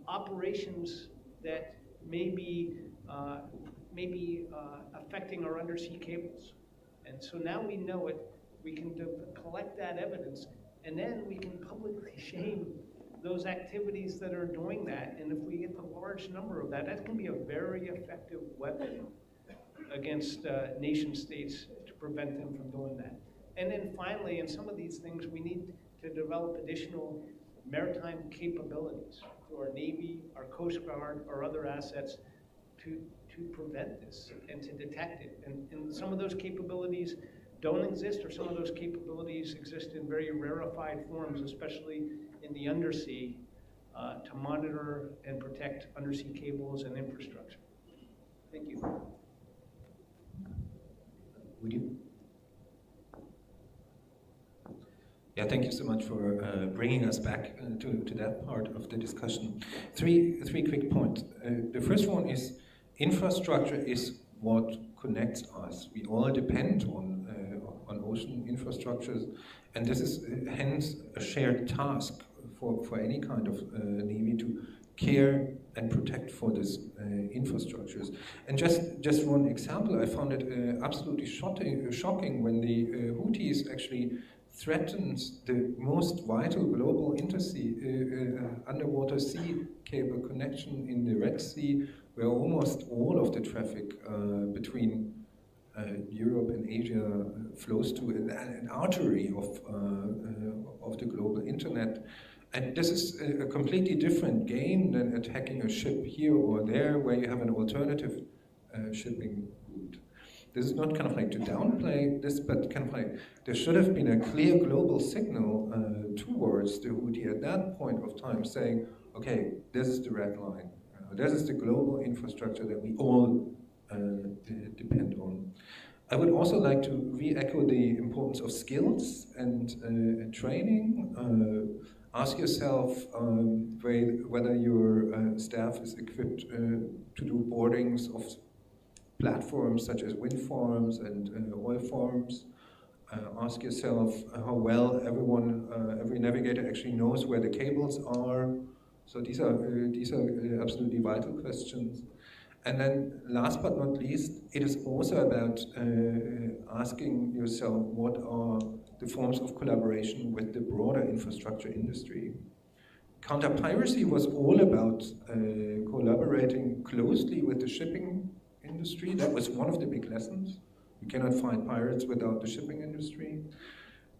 operations that may be affecting our undersea cables. And so now we know it, we can collect that evidence, and then we can publicly shame those activities that are doing that. And if we get a large number of that can be a very effective weapon against nation states to prevent them from doing that. And then finally, in some of these things, we need to develop additional maritime capabilities through our Navy, our Coast Guard, our other assets to prevent this and to detect it. And some of those capabilities don't exist, or some of those capabilities exist in very rarefied forms, especially in the undersea, to monitor and protect undersea cables and infrastructure. Thank you. Would you? Yeah, thank you so much for bringing us back to that part of the discussion. Three quick points. The first one is infrastructure is what connects us. We all depend on ocean infrastructures, and this is hence a shared task for any kind of navy to care and protect for these infrastructures. And just one example, I found it absolutely shocking when the Houthis actually threatens the most vital global underwater sea cable connection in the Red Sea, where almost all of the traffic between Europe and Asia flows to an artery of the global internet. And this is a completely different game than attacking a ship here or there, where you have an alternative shipping route. This is not kind of like to downplay this, but kind of like there should have been a clear global signal towards the Houthi at that point of time, saying, okay, this is the red line. This is the global infrastructure that we all depend on. I would also like to re-echo the importance of skills and training. Ask yourself whether your staff is equipped to do boardings of platforms such as wind farms and oil farms. Ask yourself how well every navigator actually knows where the cables are. So these are absolutely vital questions. And then last but not least, it is also about asking yourself what are the forms of collaboration with the broader infrastructure industry. Counter-piracy was all about collaborating closely with the shipping industry. That was one of the big lessons. You cannot fight pirates without the shipping industry.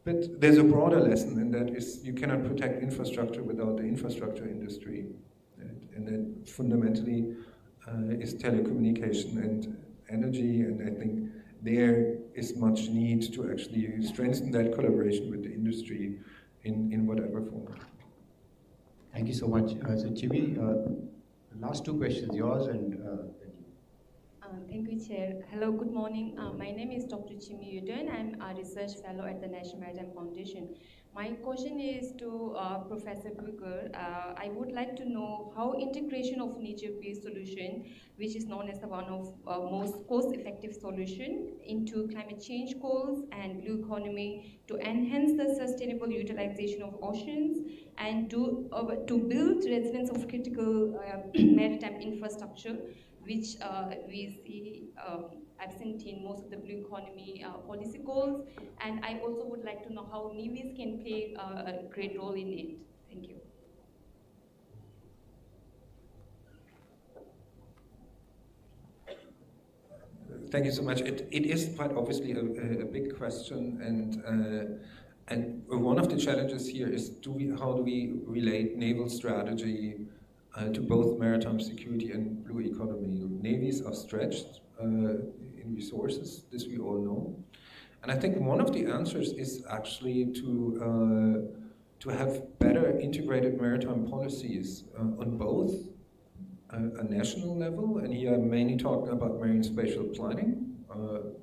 But there's a broader lesson, and that is you cannot protect infrastructure without the infrastructure industry. And that fundamentally is telecommunication and energy, and I think there is much need to actually strengthen that collaboration with the industry in whatever form. Thank you so much. So Chibi, last two questions, yours and thank you. Thank you, Chair. Hello, good morning. My name is Dr. Chimi Yudun. I'm a research fellow at the National Maritime Foundation. My question is to Professor Bucher. I would like to know how integration of nature-based solution, which is known as the one of most cost-effective solution, into climate change goals and blue economy to enhance the sustainable utilization of oceans and to build resilience of critical maritime infrastructure, which we see absent in most of the blue economy policy goals. And I also would like to know how navies can play a great role in it. Thank you. Thank you so much. It is quite obviously a big question, and one of the challenges here is how do we relate naval strategy to both maritime security and blue economy. Navies are stretched in resources, this we all know. And I think one of the answers is actually to have better integrated maritime policies on both a national level, and here I'm mainly talking about marine spatial planning.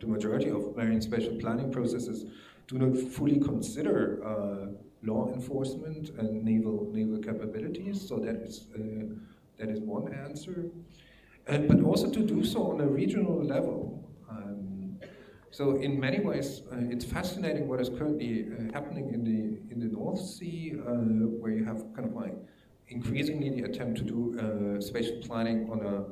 The majority of marine spatial planning processes do not fully consider law enforcement and naval capabilities, so that is one answer. But also to do so on a regional level. So in many ways, it's fascinating what is currently happening in the North Sea, where you have kind of like increasingly the attempt to do spatial planning on a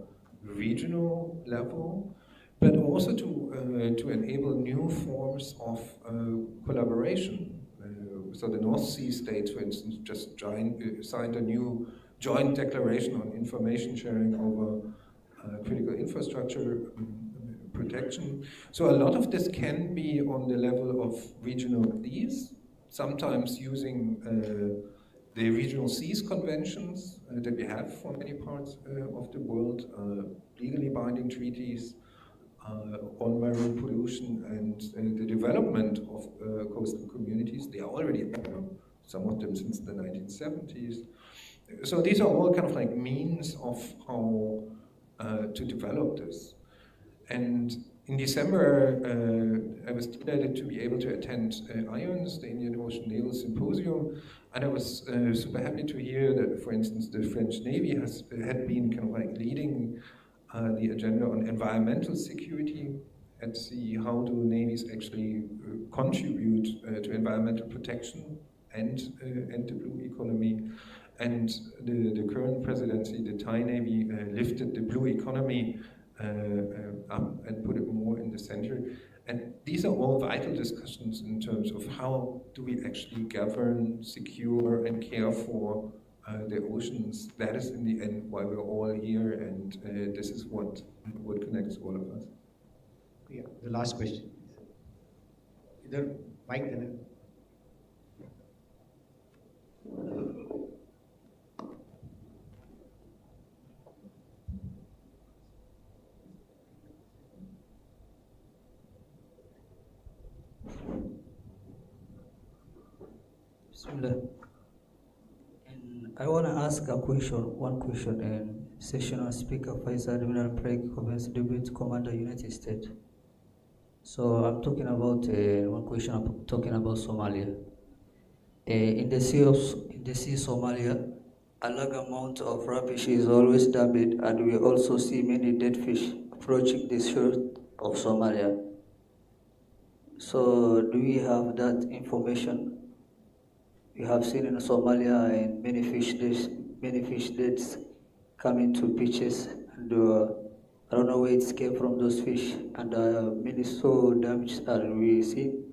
regional level, but also to enable new forms of collaboration. So the North Sea states, for instance, just signed a new joint declaration on information sharing over critical infrastructure protection. So a lot of this can be on the level of regional lease, sometimes using the regional seas conventions that we have for many parts of the world, legally binding treaties on marine pollution and the development of coastal communities. They are already there, some of them since the 1970s. So these are all kind of like means of how to develop this. And In December, I was delighted to be able to attend IONS, the Indian Ocean Naval Symposium, and I was super happy to hear that, for instance, the French Navy had been kind of like leading the agenda on environmental security at sea. How do navies actually contribute to environmental protection and the blue economy? And the current presidency, the Thai Navy, lifted the blue economy up and put it more in the center. And these are all vital discussions in terms of how do we actually govern, secure, and care for the oceans. That is in the end why we're all here, and this is what connects all of us. Yeah, the last question. Either Mike, then. And I want to ask one question, and sessional speaker Vice Admiral Craig Covens, Deputy Commander, United States. So I'm talking about one question. I'm talking about Somalia. In the sea Somalia, a large amount of rubbish is always dumped, and we also see many dead fish approaching the shore of Somalia. So do we have that information? We have seen in Somalia and many fish deaths coming to beaches, and I don't know where it came from, those fish, and many so damaged are we see,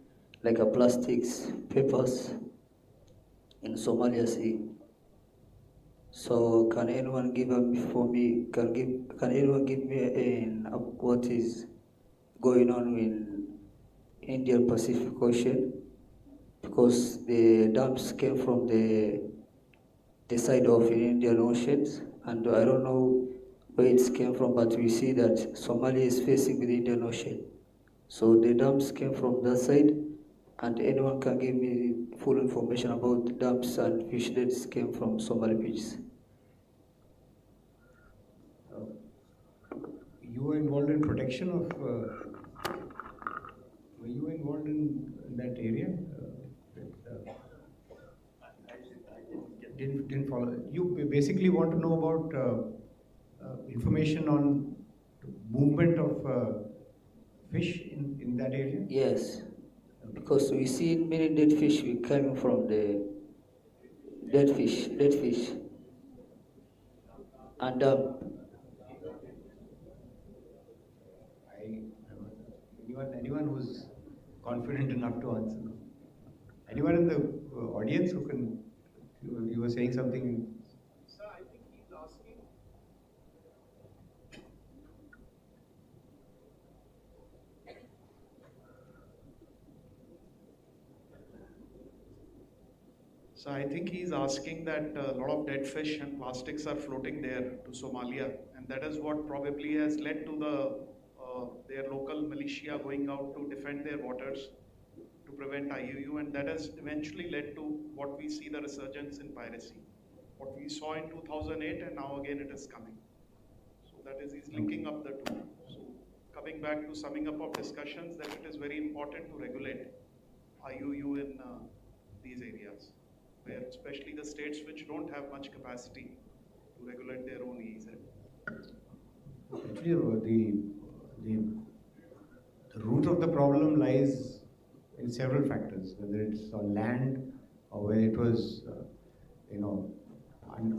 like plastics, papers in Somalia Sea. So can anyone give can anyone give me what is going on in Indian Pacific Ocean? Because the dumps came from the side of Indian Oceans, and I don't know where it came from, but we see that Somalia is facing the Indian Ocean. So the dumps came from that side, and anyone can give me full information about the dumps and fish deaths came from Somali beaches. You were involved in protection of. Were you involved in that area? Didn't follow. You basically want to know about information on movement of fish in that area? Yes, because we see many dead fish coming from the dead fish, and anyone who's confident enough to answer. Anyone in the audience who can? You were saying something. Sir, I think he's asking. So I think he's asking that a lot of dead fish and plastics are floating there to Somalia, and that is what probably has led to their local militia going out to defend their waters to prevent IUU, and that has eventually led to what we see the resurgence in piracy. What we saw in 2008, and now again it is coming. So that is, he's linking up the two. So coming back to summing up of discussions, that it is very important to regulate IUU in these areas, where especially the states which don't have much capacity to regulate their own EEZ. Actually, the root of the problem lies in several factors, whether it's on land or whether it was,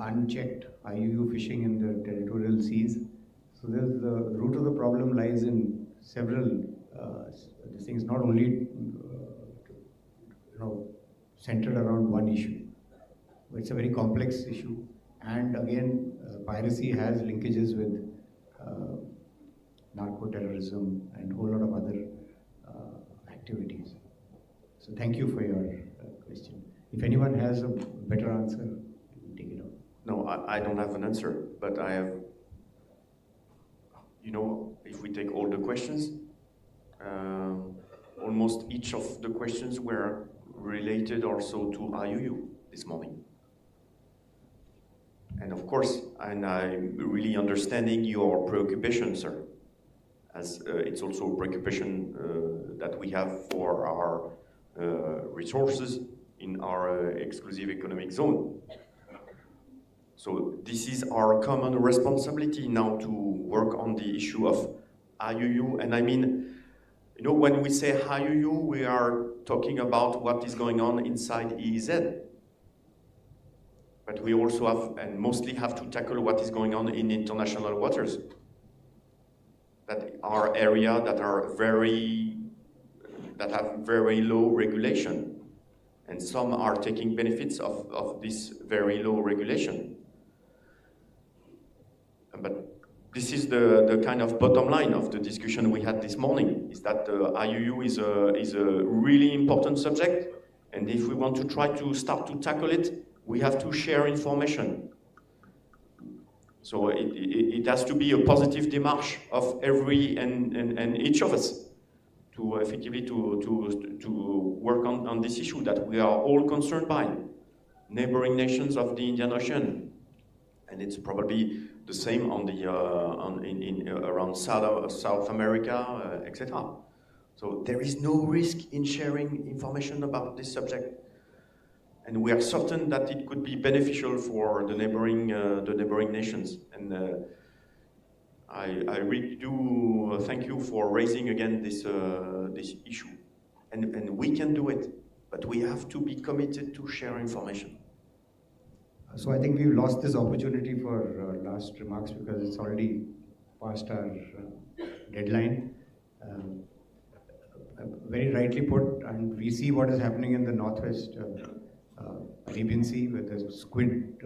unchecked IUU fishing in the territorial seas. So the root of the problem lies in several things, not only centered around one issue. It's a very complex issue, and again, piracy has linkages with narco-terrorism and a whole lot of other activities. So thank you for your question. If anyone has a better answer, take it on. No, I don't have an answer, but I have, if we take all the questions, almost each of the questions were related also to IUU this morning. And of course, and I'm really understanding your preoccupation, sir. as it's also a preoccupation that we have for our resources in our exclusive economic zone. So this is our common responsibility now to work on the issue of IUU. And I mean, you know, when we say IUU, we are talking about what is going on inside EEZ. But we also have, and mostly have to tackle what is going on in international waters. That are areas that are that have very low regulation. And some are taking benefits of this very low regulation. But this is the kind of bottom line of the discussion we had this morning, is that IUU is a really important subject, and if we want to try to start to tackle it, we have to share information. So it has to be a positive démarche of every and each of us to effectively to work on this issue that we are all concerned by, neighboring nations of the Indian Ocean, and it's probably the same on the around South America, etc. So there is no risk in sharing information about this subject, and we are certain that it could be beneficial for the neighboring nations. And I really do thank you for raising again this this issue, and we can do it, but we have to be committed to share information. So I think we've lost this opportunity for last remarks because it's already past our deadline. Very rightly put, and we see what is happening in the northwest Arabian Sea, where the squid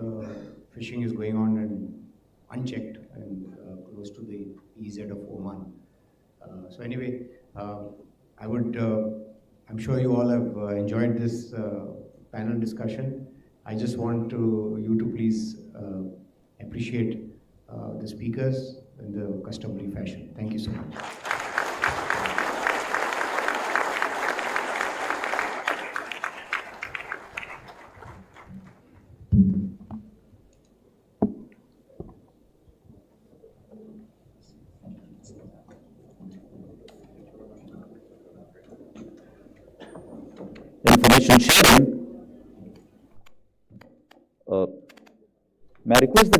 fishing is going on and unchecked and close to the EZ of Oman. So anyway, I would, I'm sure you all have enjoyed this panel discussion. I just want you to please appreciate the speakers in the customary fashion. Thank you so much. Information sharing. May I request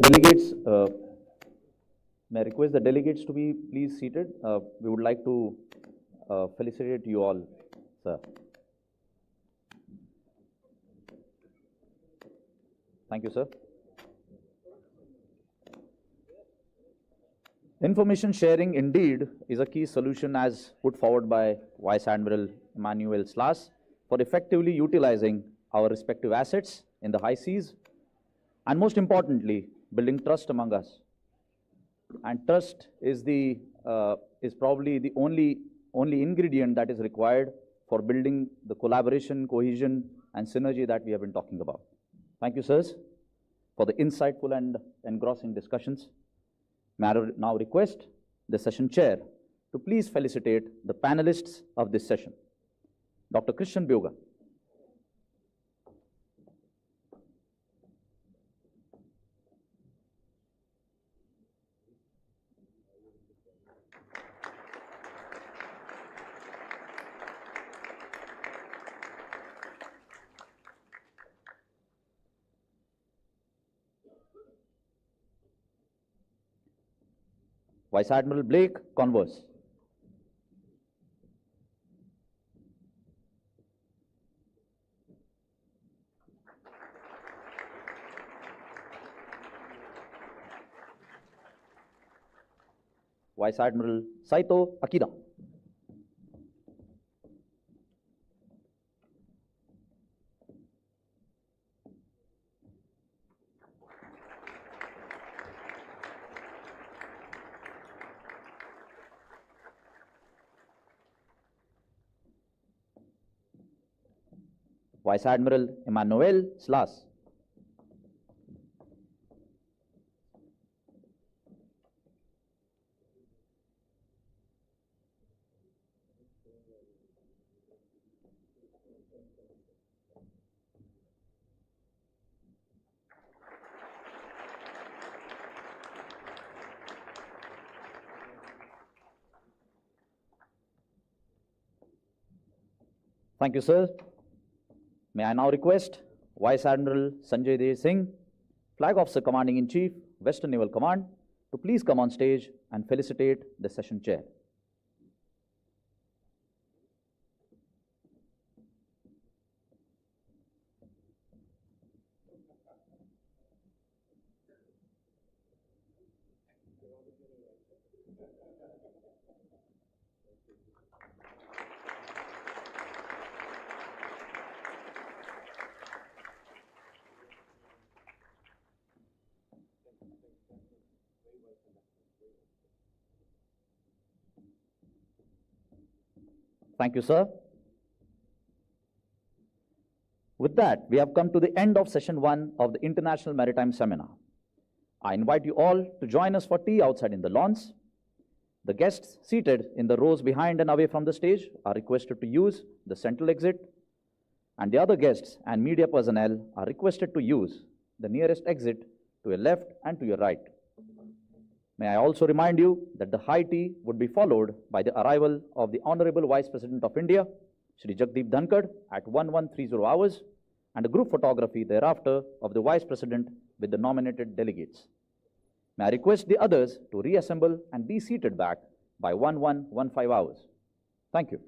the delegates to be please seated. We would like to felicitate you all, sir. Thank you, sir. Information sharing indeed is a key solution as put forward by Vice Admiral Emmanuel Slas for effectively utilizing our respective assets in the high seas, and most importantly, building trust among us. And trust is probably the only ingredient that is required for building the collaboration, cohesion, and synergy that we have been talking about. Thank you, sirs, for the insightful and engrossing discussions. May I now request the session chair to please felicitate the panelists of this session. Dr. Christian Byoga. Vice Admiral Blake Converse. Vice Admiral Saito Akida. Vice Admiral Emmanuel Slas. Thank you, sir. May I now request Vice Admiral Sanjay Dev Singh, Flag Officer Commanding in Chief, Western Naval Command, to please come on stage and felicitate the session chair. Thank you, sir. With that, we have come to the end of session 1 of the International Maritime Seminar. I invite you all to join us for tea outside in the lawns. The guests seated in the rows behind and away from the stage are requested to use the central exit, and the other guests and media personnel are requested to use the nearest exit to your left and to your right. May I also remind you that the high tea would be followed by the arrival of the Honorable Vice President of India, Shri Jagdeep Dhankad, at 1130 hours, and a group photography thereafter of the Vice President with the nominated delegates. May I request the others to reassemble and be seated back by 1115 hours. Thank you.